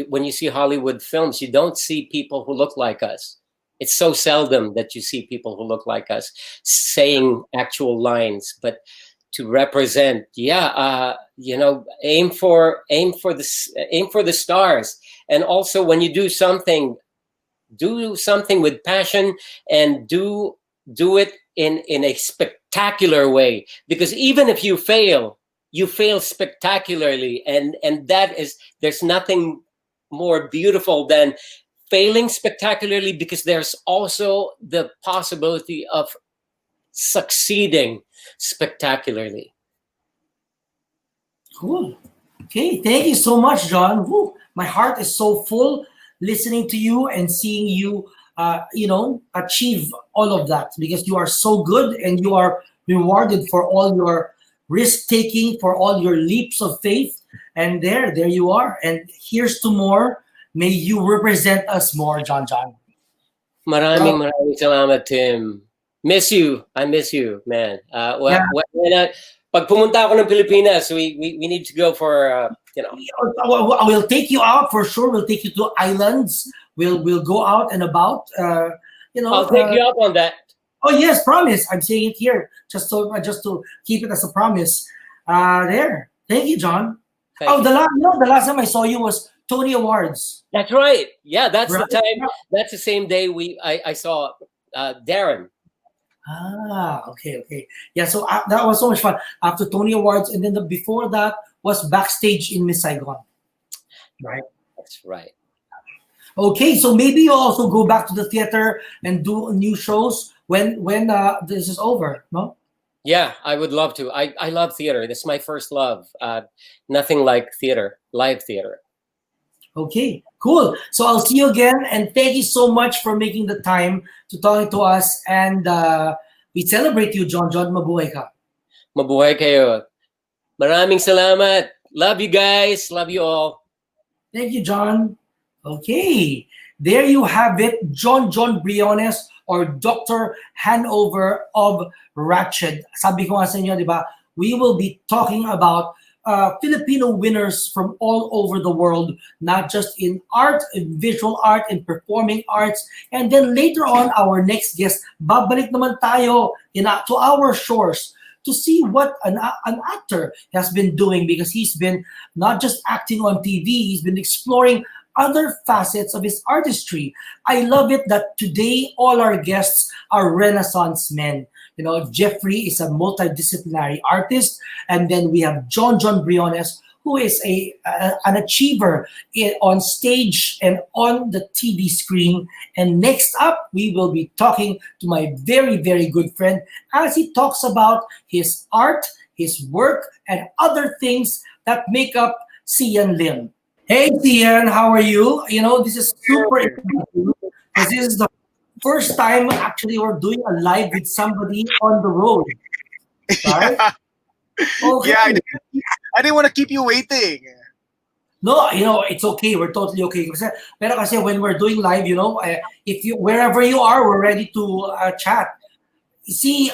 Speaker 4: when you see Hollywood films, you don't see people who look like us. It's so seldom that you see people who look like us saying actual lines, but to represent, aim for the stars. And also, when you do something with passion, and do it in a spectacular way. Because even if you fail spectacularly, and there's nothing more beautiful than failing spectacularly, because there's also the possibility of succeeding spectacularly.
Speaker 1: Cool. Okay, thank you so much, John. Woo, my heart is so full listening to you and seeing you, achieve all of that, because you are so good and you are rewarded for all your risk taking, for all your leaps of faith. And there you are. And here's to more. May you represent us more, JonJon.
Speaker 4: Maraming salamat, Tim. Miss you. I miss you, man. Pag pumunta ako ng Pilipinas, we need to go for
Speaker 1: I will take you out for sure. We'll take you to islands. We'll go out and about.
Speaker 4: I'll take you up on that.
Speaker 1: Oh yes, promise. I'm saying it here just to keep it as a promise. There. Thank you, John.
Speaker 4: Thank you.
Speaker 1: The last time I saw you was Tony Awards.
Speaker 4: That's right. Yeah, that's
Speaker 1: Right.
Speaker 4: the time. That's the same day I saw Darren.
Speaker 1: Okay. Yeah, so that was so much fun. After Tony Awards, and then before that was backstage in Miss Saigon. Right.
Speaker 4: That's right.
Speaker 1: Okay, so maybe you also go back to the theater and do new shows when this is over, no?
Speaker 4: Yeah, I would love to. I love theater. This is my first love. Nothing like theater, live theater.
Speaker 1: Okay, cool. So I'll see you again, and thank you so much for making the time to talk to us. And we celebrate you, JonJon. Mabuhay ka.
Speaker 4: Mabuhay kayo. Maraming salamat. Love you guys. Love you all.
Speaker 1: Thank you, John. Okay, there you have it, JonJon Briones, or Dr. Hanover of Ratched. Sabi ko nga sa inyo, di ba? We will be talking about Filipino winners from all over the world, not just in art, in visual art, in performing arts. And then later on, our next guest, babalik naman tayo to our shores to see what an actor has been doing, because he's been not just acting on TV, he's been exploring other facets of his artistry. I love it that today all our guests are Renaissance men. You know, Jeffrey is a multidisciplinary artist, and then we have JonJon Briones, who is an achiever on stage and on the TV screen. And next up, we will be talking to my very, very good friend as he talks about his art, his work, and other things that make up Xian Lim. Hey, Xian, how are you? You know, this is super exciting because this is the first time actually we're doing a live with somebody on the road, right? Okay.
Speaker 5: Yeah, I didn't want to keep you waiting.
Speaker 1: No, you know, it's okay. We're totally okay. Pero kasi when we're doing live, you know, if you wherever you are, we're ready to chat. You see,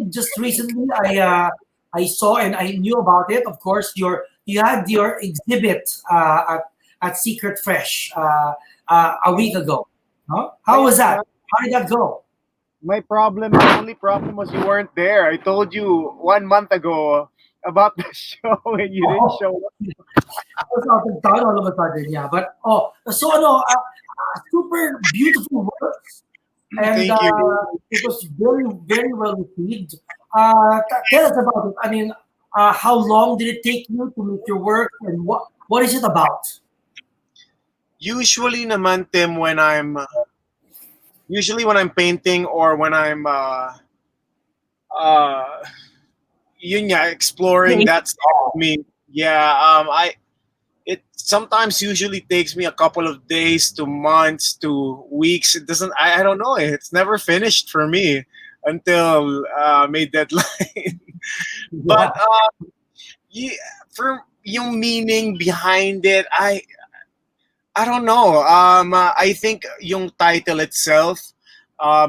Speaker 1: just recently, I saw and I knew about it. Of course, you had your exhibit at Secret Fresh a week ago. Huh? How was that? How did that go?
Speaker 5: My only problem was you weren't there. I told you 1 month ago about the show and you didn't show up.
Speaker 1: I was out of town all of a sudden, yeah. But so super beautiful work, and
Speaker 5: Thank you.
Speaker 1: it was very, very well received. Tell us about it. I mean, how long did it take you to make your work, and what is it about?
Speaker 5: Usually naman, Tim, when I'm painting or when I'm yun nga, exploring that side of me. Yeah, it sometimes usually takes me a couple of days to months to weeks. It doesn't. I don't know. It's never finished for me until may deadline. But yeah, for yung meaning behind it, I don't know. I think yung title itself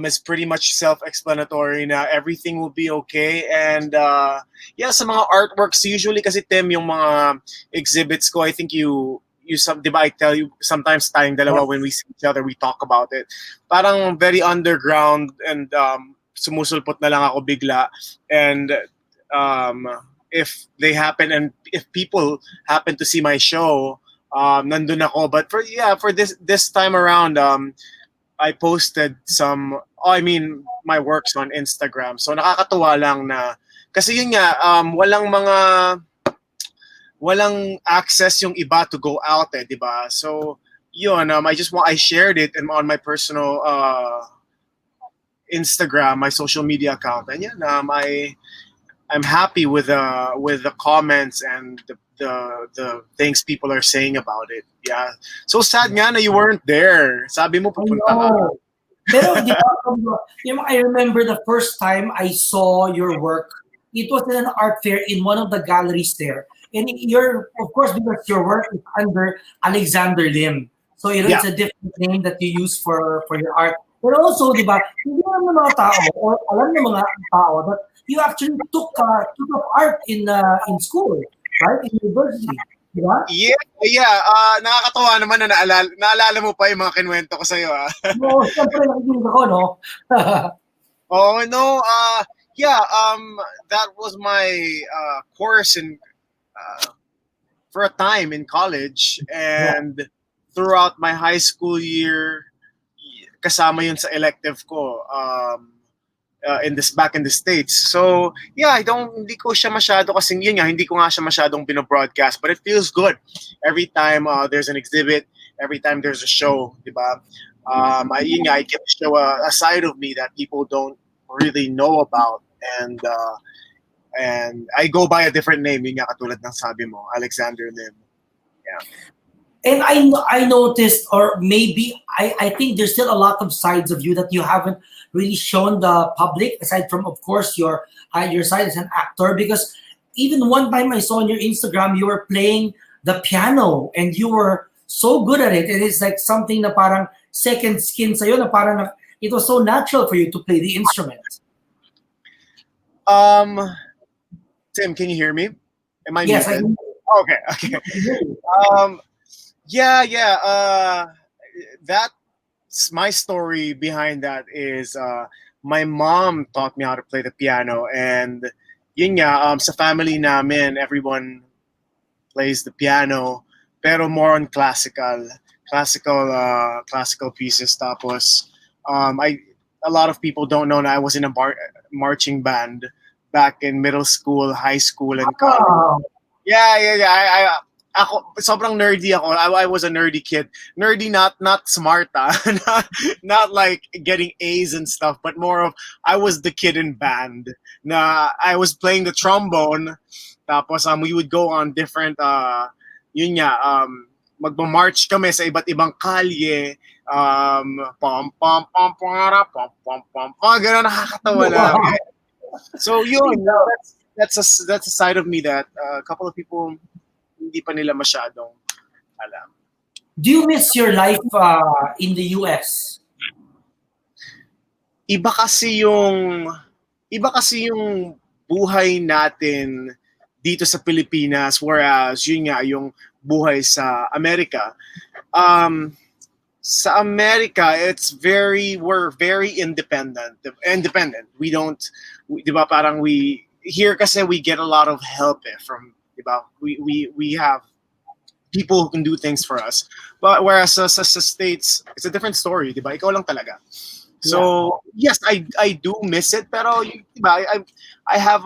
Speaker 5: is pretty much self-explanatory na everything will be okay. And yeah, sa mga artworks, usually kasi Tim, yung mga exhibits ko, I think diba, I tell you, sometimes tayong dalawa when we see each other, we talk about it. Parang very underground and sumusulpot na lang ako bigla. And if they happen and if people happen to see my show, nandun ako. But for this time around, I posted my works on Instagram. So nakakatuwa lang na kasi yun nga, walang access yung iba to go out di ba? So yun, I shared it on my personal Instagram, my social media account, and yeah, I'm happy with the comments and the things people are saying about it. Yeah. So sad nga na you weren't there. Sabi mo pupunta ka.
Speaker 1: Pero di ba, I remember the first time I saw your work, it was in an art fair in one of the galleries there. And of course, because your work is under Alexander Lim. So it's a different name that you use for your art. But also, di ba, hindi naman ng mga tao or alam ng mga tao that you actually took up art in school, right? In university. Diba?
Speaker 5: Yeah. Nakakatawa naman na naalala mo pa yung mga kinuwento ko sa'yo.
Speaker 1: No, siyempre nakikinig ako, no?
Speaker 5: Oh, no. That was my course for a time in college. And throughout my high school year, kasama yun sa elective ko. Back in the States. So, yeah, hindi ko siya masyado kasi yun nga, hindi ko nga siya masyadong binobroadcast, but it feels good every time there's an exhibit, every time there's a show, di ba? I get to show a side of me that people don't really know about, and I go by a different name, yun nga katulad ng sabi mo, Alexander Lim. Yeah.
Speaker 1: And I noticed, or maybe I think there's still a lot of sides of you that you haven't really shown the public, aside from, of course, your side as an actor. Because even one time I saw on your Instagram, you were playing the piano, and you were so good at it. It is like something na parang second skin sa'yo, na parang it was so natural for you to play the instrument.
Speaker 5: Tim, can you hear me? Am I
Speaker 1: Yes, I
Speaker 5: muted?
Speaker 1: can.
Speaker 5: Okay, okay. Um, yeah, yeah. That's my story behind that is my mom taught me how to play the piano, and yun nga, sa family namin, everyone plays the piano, pero more on classical pieces. Tapos, I a lot of people don't know that I was in a marching band back in middle school, high school, and college.
Speaker 1: Wow.
Speaker 5: Yeah, yeah, yeah. Ako, sobrang nerdy ako. I was a nerdy kid. Nerdy, not smart, not like getting A's and stuff, but more of I was the kid in band. Na I was playing the trombone. Tapos we would go on different yun nga magma-march kami sa iba't ibang kalye. Pom pom pom para pom pom pom. Ganun, nakakatawa lang.
Speaker 1: Wow.
Speaker 5: So yun, that's a side of me that a couple of people hindi pa nila masyadong alam.
Speaker 1: Do you miss your life in the US?
Speaker 5: Iba kasi yung iba kasi yung buhay natin dito sa Pilipinas, whereas yun nga yung buhay sa Amerika. Sa Amerika, we're very independent. We don't, di ba, parang here kasi we get a lot of help from, di ba, we have people who can do things for us. But whereas sa States, it's a different story, di ba? Ikaw lang talaga. So yes, I do miss it, pero diba, I have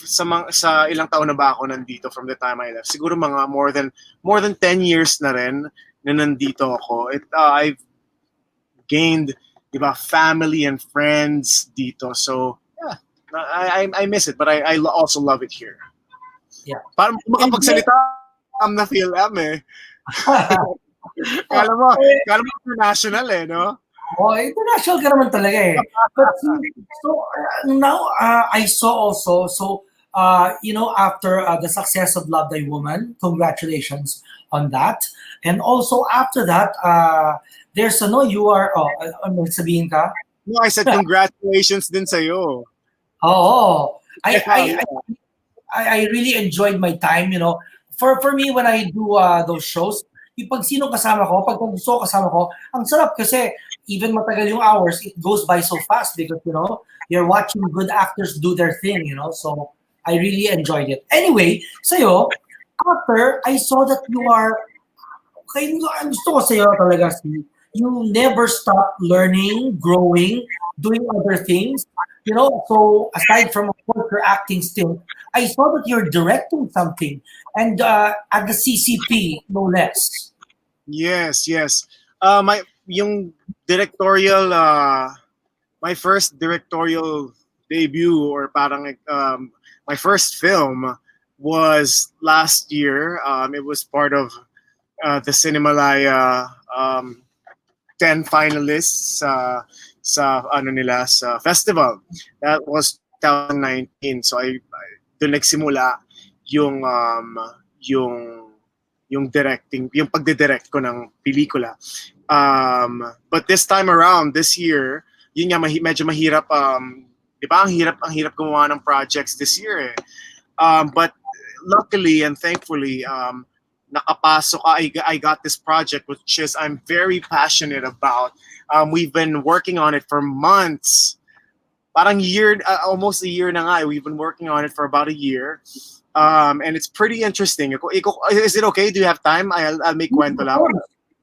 Speaker 5: sa ilang taon na ba ako nandito from the time I left. Siguro mga more than 10 years na rin na nandito ako. I've gained, diba, family and friends dito. So yeah, I miss it, but I also love it here.
Speaker 1: Yeah.
Speaker 5: Para makapagsalita na feel eh. Kala mo international no?
Speaker 1: Oh, international ka naman talaga eh. But so now I saw also, after the success of Love Thy Woman, congratulations on that. And also after that, there's you are, ano sabihin ka?
Speaker 5: No, I said congratulations din sa'yo.
Speaker 1: Oh, I really enjoyed my time, For me, when I do those shows, pag sino kasama ko, pag gusto kasama ko, ang sarap kasi even matagal yung hours, it goes by so fast because, you're watching good actors do their thing, So I really enjoyed it. Anyway, sa'yo, after I saw that you are, ang gusto ko sa'yo talaga, you never stop learning, growing, doing other things. So aside from, of course, your acting still, I saw that you're directing something, and at the CCP, no less.
Speaker 5: Yes. Yung directorial, my first directorial debut, or parang my first film was last year. It was part of the Cinemalaya 10 finalists sa festival. That was 2019. So I doon nagsimula yung directing, yung pagdidirect ko ng pelikula. But this time around, this year, yun nga medyo mahirap, di ba? Ang hirap gumawa ng projects this year eh. But luckily and thankfully, nakapasok, I got this project which is I'm very passionate about. We've been working on it for months. Parang almost a year na nga. We've been working on it for about a year. And it's pretty interesting. Is it okay? Do you have time? I'll make kwento lang.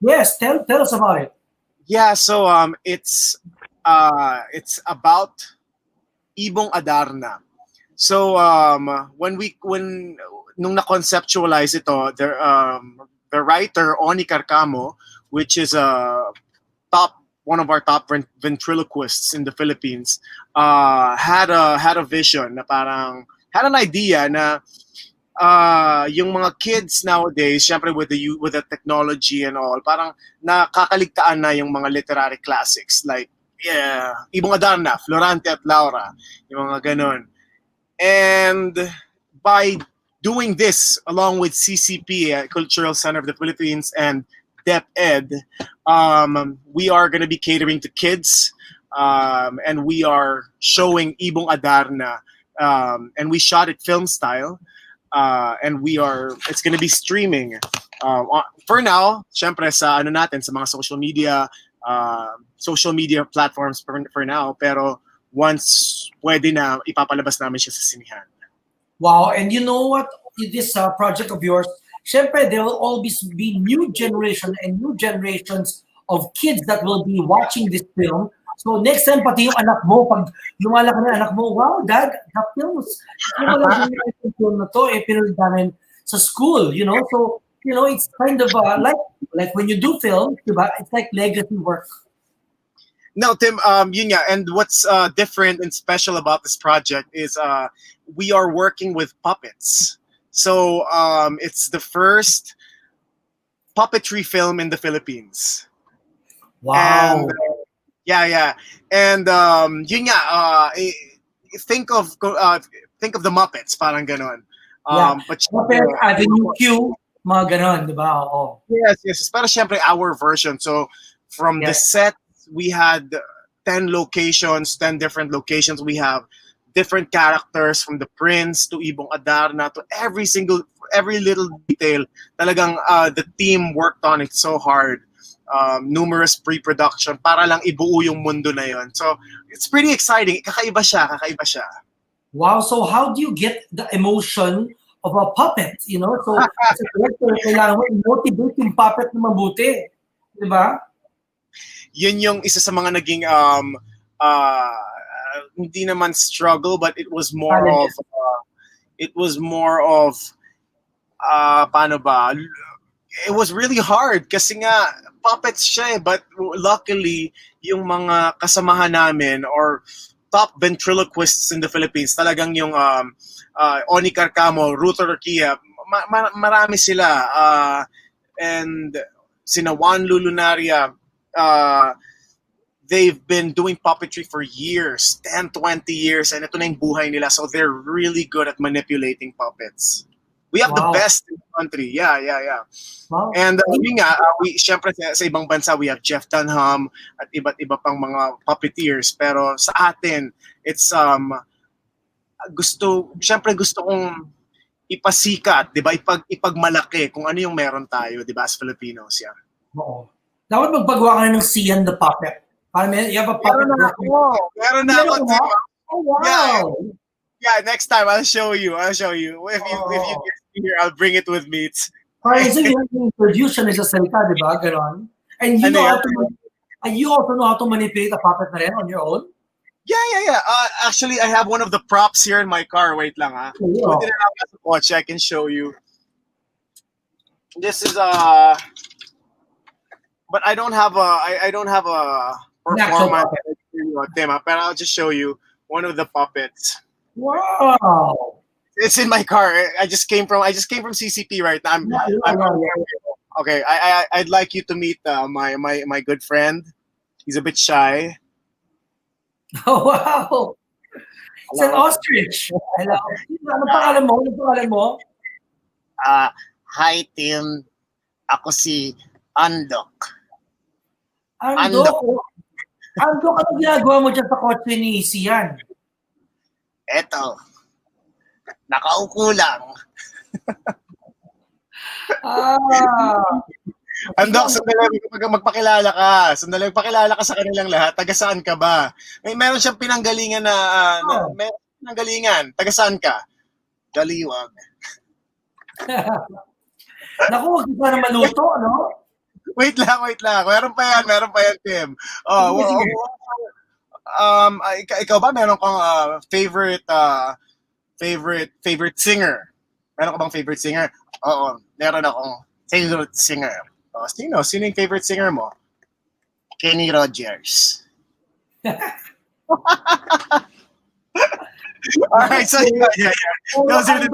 Speaker 1: Yes, tell us about it.
Speaker 5: Yeah, so it's about Ibong Adarna. So nung na-conceptualize ito, the writer Oni Carcamo, which is one of our top ventriloquists in the Philippines, had a vision na parang had an idea na yung mga kids nowadays, syempre with the technology and all, parang nakakaligtaan na yung mga literary classics like Ibong Adarna, Florante at Laura, yung mga ganon. And by doing this along with CCP, Cultural Center of the Philippines, and DepEd, we are going to be catering to kids, and we are showing Ibong Adarna and we shot it film style. And it's gonna be streaming for now. Syempre sa ano natin sa mga social media platforms for now. Pero once pwede na, ipapalabas namin siya sa sinihan.
Speaker 1: Wow, and you know what? This project of yours, syempre, there will always be new generation and new generations of kids that will be watching this film. So next time, pati yung anak mo, pag lumalaki na anak mo, wow, Dad, the films. Yung film na to, pinanood namin sa school, you know? So, you know, it's kind of like when you do film, diba? It's like legacy work.
Speaker 5: No, Tim, yun nga, and what's different and special about this project is we are working with puppets. So it's the first puppetry film in the Philippines.
Speaker 1: Wow.
Speaker 5: And, yeah. And yun nga, think of the Muppets, parang ganon. But
Speaker 1: Muppets, Avenue Q, mga ganon, diba? Oo.
Speaker 5: Yes. Pero syempre our version. So from the set, we had 10 different locations. We have different characters from the Prince to Ibong Adarna to every little detail. Talagang the team worked on it so hard. Numerous pre-production para lang ibuo yung mundo na yon. So it's pretty exciting. Kakaiba siya.
Speaker 1: Wow, so how do you get the emotion of a puppet? You know, so as a director, kailangan mo i-motivate yung puppet na mabuti. Diba?
Speaker 5: Yun yung isa sa mga naging hindi naman struggle, but it was more of paano ba? It was really hard kasi nga puppets siya but luckily yung mga kasamahan namin or top ventriloquists in the Philippines, talagang yung Oni Carcamo, Ruto Roquia, marami sila, and sina Juan Lulunaria, they've been doing puppetry for years, 10, 20 years, and ito na yung buhay nila. So they're really good at manipulating puppets. We have the best in the country. Yeah. Wow. And yun nga, syempre sa ibang bansa, we have Jeff Dunham at iba't iba pang mga puppeteers. Pero sa atin, it's gusto kong ipasikat, di ba? Ipagmalaki kung ano yung meron tayo, di ba, as Filipinos. Yeah.
Speaker 1: Oo. Dapat magpagawa ka na ng Xian the Puppet. You have a puppet.
Speaker 5: Meron na ako.
Speaker 1: Oh, wow.
Speaker 5: Yeah, next time I'll show you. If you get here, I'll bring it with me.
Speaker 1: Parang so yung production is a salita, di ba? Ganon. And you also know how to manipulate a puppet na rin on your own?
Speaker 5: Yeah. Actually, I have one of the props here in my car. Wait lang, ha. Watch, I can show you. This is but I don't have a performance tema, but I'll just show you one of the puppets.
Speaker 1: Wow.
Speaker 5: It's in my car. I just came from CCP right now. Okay. I'd like you to meet my good friend. He's a bit shy.
Speaker 1: Oh, wow. It's an ostrich. Hello. Ano pangalan mo?
Speaker 6: Hi, Tim. Ako si Andok.
Speaker 1: Andok, ano ginagawa mo dyan sa kotse ni Xian?
Speaker 6: Eto. Nakaupo lang.
Speaker 5: Andok, sandali, magpakilala ka. Sandali, magpakilala ka sa kanilang lahat. Taga saan ka ba? Meron siyang pinanggalingan pinanggalingan. Taga saan ka?
Speaker 6: Daliwag.
Speaker 1: Naku, wag ka na maluto, no?
Speaker 5: Wait lang. Meron pa yan, Tim. Ikaw ba meron kang favorite singer? Meron ka bang favorite singer?
Speaker 6: Oo, meron akong favorite singer.
Speaker 5: Sino yung favorite singer mo?
Speaker 6: Kenny Rogers.
Speaker 5: Alright, so yeah. Those are the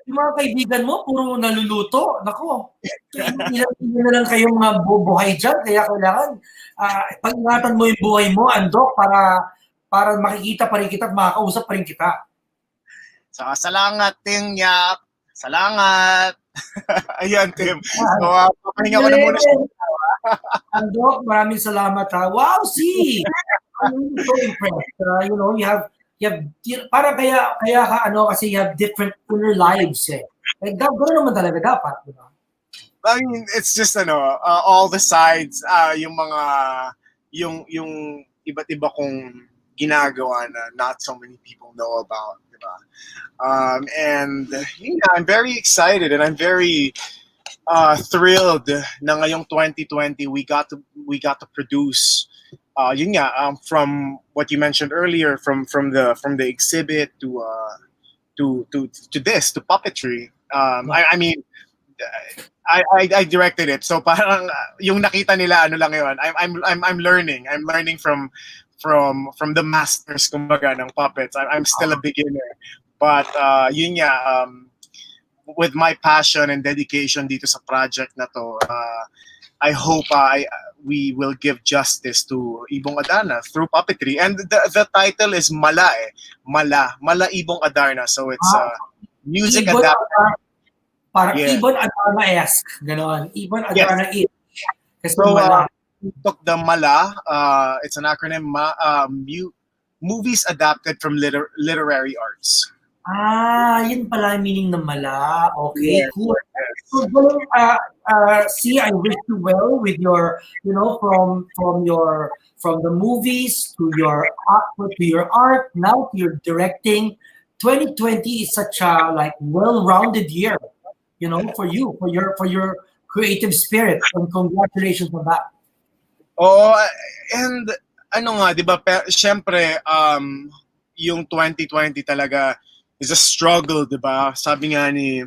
Speaker 1: yung mga kaibigan mo, puro naluluto. Nako, ilan na lang kayong mga buhay dyan. Kaya kailangan, pag-ingatan mo yung buhay mo, Andok, para makikita pa rin kita at makakausap pa rin kita.
Speaker 6: So, salamat, Tim Yak. Salamat.
Speaker 5: Ayan, Tim. So, papahinga ko na muna siya.
Speaker 1: Andok, maraming salamat ha. Wow, see! I'm so impressed. You have parang kaya ka ano kasi you have different inner lives eh. Like, gano'n naman talaga dapat, di ba?
Speaker 5: I mean, it's just all the sides, yung mga yung iba't iba kong ginagawa na not so many people know about, di ba? And yeah, I'm very excited and I'm very thrilled na ngayong 2020 we got to produce yun nga, from what you mentioned earlier, from the exhibit to this to puppetry. I mean, I directed it, so parang yung nakita nila ano lang yun. I'm learning from the masters kumbaga ng puppets. I'm still a beginner, but yun nga, with my passion and dedication dito sa project na to, I hope we will give justice to Ibong Adarna through puppetry. And the title is Mala eh. Mala Ibong Adarna. So it's music
Speaker 1: Ibon
Speaker 5: adapted.
Speaker 1: Parang
Speaker 5: Yeah.
Speaker 1: Ibon Adarna-esque. Gano'n. Ibon
Speaker 5: Yes.
Speaker 1: Adarna-esque. Kasi
Speaker 5: So
Speaker 1: Mala.
Speaker 5: we took the Mala, it's an acronym, movies adapted from literary arts.
Speaker 1: Yun pala yung meaning ng Mala. Okay,
Speaker 5: Yes.
Speaker 1: cool. So, see, I wish you well with your, from the movies to your art, now to your directing. 2020 is such a like well-rounded year, for you, for your creative spirit, and congratulations on that.
Speaker 5: Oh, and ano nga, 'di ba? Syempre, yung 2020 talaga is a struggle, 'di ba? Sabi nga ni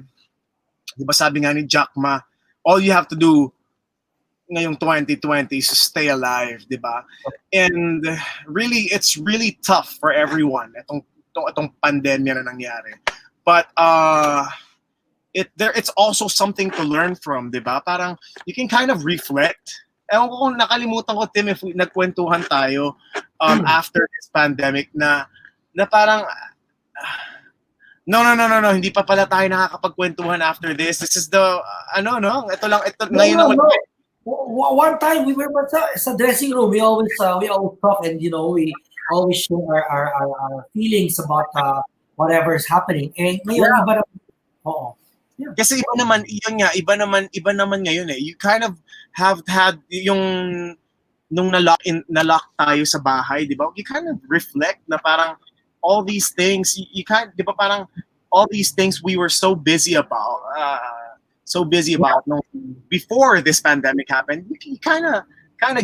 Speaker 5: Jack Ma, all you have to do ngayong 2020 is to stay alive, 'di ba? And really, it's really tough for everyone itong pandemya na nangyari. But it's also something to learn from, 'di ba? Parang you can kind of reflect. Ewan ko kung nakalimutan ko, Tim, if nagkwentuhan tayo after this pandemic na parang no, hindi pa pala tayo nakakapagkwentuhan after this. This is the ito ngayon
Speaker 1: No,
Speaker 5: naman.
Speaker 1: no. One time we were sa dressing room. We always talk, and we always share our feelings about whatever is happening. And ngayon,
Speaker 5: Yeah.
Speaker 1: iba na. Oo. Yeah.
Speaker 5: Kasi iba naman ngayon eh. You kind of have had yung nung na-lock tayo sa bahay, 'di ba? You kind of reflect na parang all these things, you can't, 'di ba, parang all these things we were so busy about no, before this pandemic happened. You kind of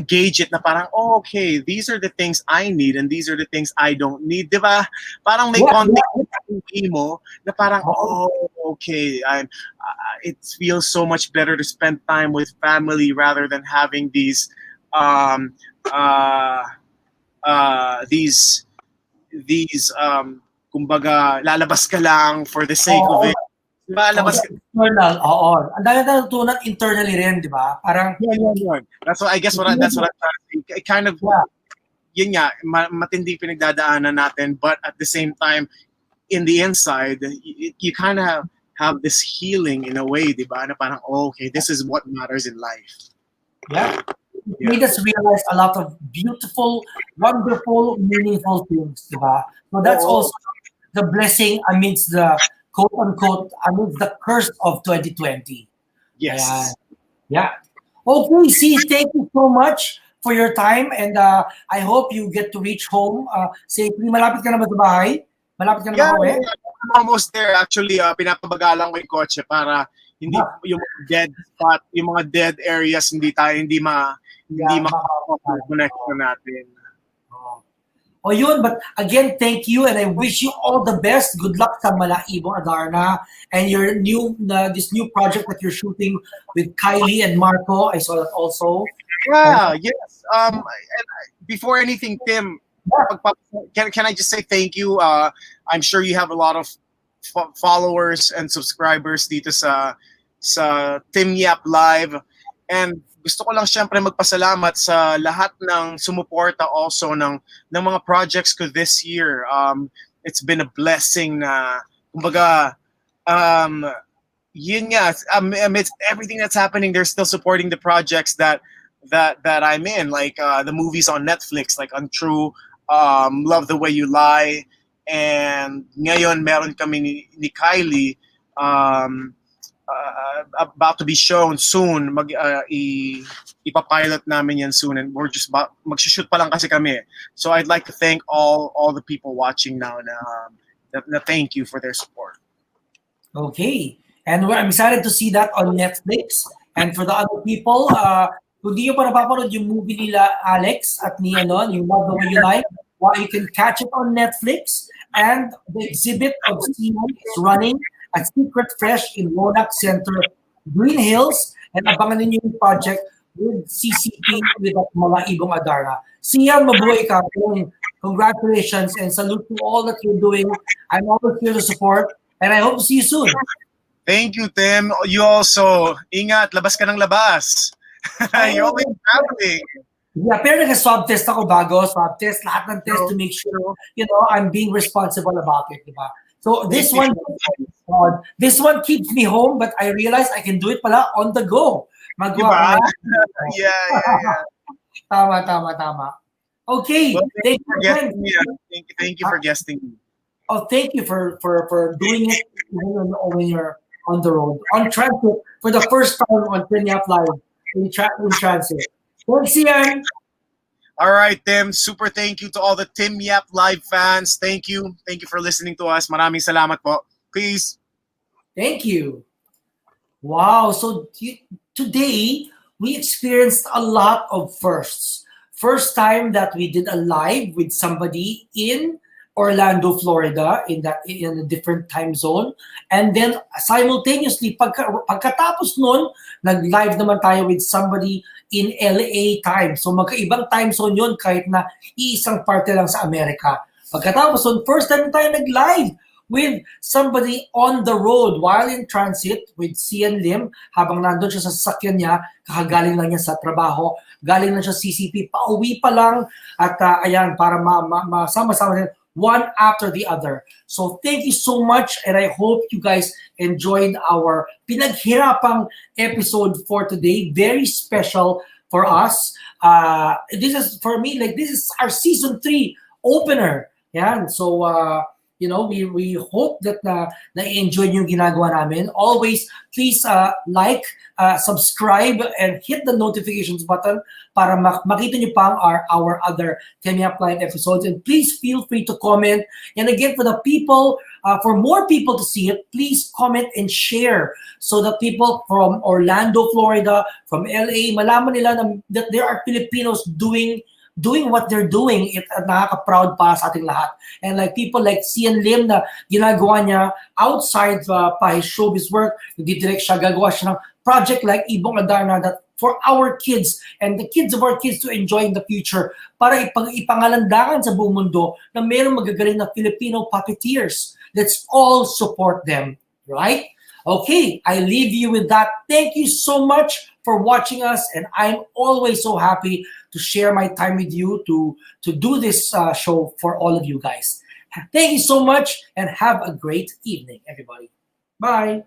Speaker 5: gauge it na parang, oh, okay, these are the things I need and these are the things I don't need, 'di ba? Parang may konting mo na parang, oh, okay, it feels so much better to spend time with family rather than having these kumbaga lalabas ka lang for the sake of it. Diba?
Speaker 1: Internal, oo. Ang dami na natutunan internally rin, di ba? Parang,
Speaker 5: Yun. That's what I'm trying to say. It kind of, yun nga, matindi pinagdadaanan natin, but at the same time, in the inside, you kind of have this healing in a way, di ba? Na parang, oh, okay, this is what matters in life.
Speaker 1: yeah. It made us realize a lot of beautiful, wonderful, meaningful things, di ba? So that's also the blessing amidst the quote-unquote, amidst the curse of 2020.
Speaker 5: Yes.
Speaker 1: Ayan. Yeah. Okay, see, thank you so much for your time, and I hope you get to reach home safely. Malapit ka na ba sa bahay? Malapit ka na ba uwi?
Speaker 5: I'm almost there. Actually, pinapabagalan ko yung kotse para hindi yung dead spot, yung mga dead areas hindi makakonect natin.
Speaker 1: O yun, but again, thank you, and I wish you all the best. Good luck sa Mala Ibong Adarna and your this new project that you're shooting with Kylie and Marco. I saw that also.
Speaker 5: Yeah, yes. And before anything, Tim, can I just say thank you? I'm sure you have a lot of followers and subscribers dito sa Tim Yap Live, and gusto ko lang syempre magpasalamat sa lahat ng sumuporta also ng mga projects ko this year. It's been a blessing na kumbaga yun nga, amidst everything that's happening, they're still supporting the projects that I'm in, like the movies on Netflix, like Untrue, Love the Way You Lie, And ngayon, meron kami ni Kylie about to be shown soon. Ipapilot namin yan soon, and we're just magshoot pa lang kasi kami. So I'd like to thank all the people watching now na thank you for their support.
Speaker 1: Okay. And I'm excited to see that on Netflix. And for the other people, kung di nyo pa napapanood yung movie nila Alex at ni ano, yung Love the Way You Like, you can catch it on Netflix. And the exhibit of Xian is running at Secret Fresh in Ronak Center, Green Hills. And abangan ninyo yung project with CCP with mga Ibong Adara. Xian, mabuhay ka. Congratulations and salute to all that you're doing. I'm always here to support. And I hope to see you soon.
Speaker 5: Thank you, Tim. You also. Ingat, labas ka ng labas. You're always traveling.
Speaker 1: Yeah, pero nag-swab test ako bago. Swab test, lahat ng test to make sure, I'm being responsible about it, diba? So this one keeps me home, but I realize I can do it pala on the go. Magawa ko na.
Speaker 5: Yeah.
Speaker 1: Tama. Okay.
Speaker 5: Well, thank you for guesting me.
Speaker 1: Oh, thank you for doing it when you're on the road, on transit for the first time on Pinyap Live in transit. Thanks, Xian.
Speaker 5: All right, Tim. Super thank you to all the Tim Yap Live fans. Thank you for listening to us. Maraming salamat po. Peace.
Speaker 1: Thank you. Wow. So today we experienced a lot of firsts. First time that we did a live with somebody in Orlando, Florida, in a different time zone. And then simultaneously, pagkatapos nun, nag-live naman tayo with somebody in LA time. So magkaibang time zone yun kahit na iisang parte lang sa Amerika. Pagkatapos nun, first time tayo nag-live with somebody on the road while in transit with Xian Lim, habang nandun siya sa sasakyan niya, kakagaling lang niya sa trabaho, galing na siya CCP, pauwi pa lang, at ayan, para masama-sama din, one after the other. So thank you so much, and I hope you guys enjoyed our pinaghirapang episode for today. Very special for us. This is, for me, this is our season 3 opener. Yeah, so we hope that na-enjoy yung ginagawa namin. Always, please like, subscribe, and hit the notifications button para makita nyo pa our other Kenya Live episodes. And please feel free to comment. And again, for the people, for more people to see it, please comment and share so that people from Orlando, Florida, from LA, malaman nila that there are Filipinos doing what they're doing. It nakaka-proud pa sa ating lahat. And people like Xian Lim na ginagawa niya outside pa his showbiz work, nagdidirect siya, gagawa siya ng project like Ibong Adarna that for our kids and the kids of our kids to enjoy in the future, para ipangalandakan sa buong mundo na mayroong magagaling na Filipino puppeteers. Let's all support them, right? Okay, I leave you with that. Thank you so much for watching us, and I'm always so happy to share my time with you to do this show for all of you guys. Thank you so much, and have a great evening, everybody. Bye.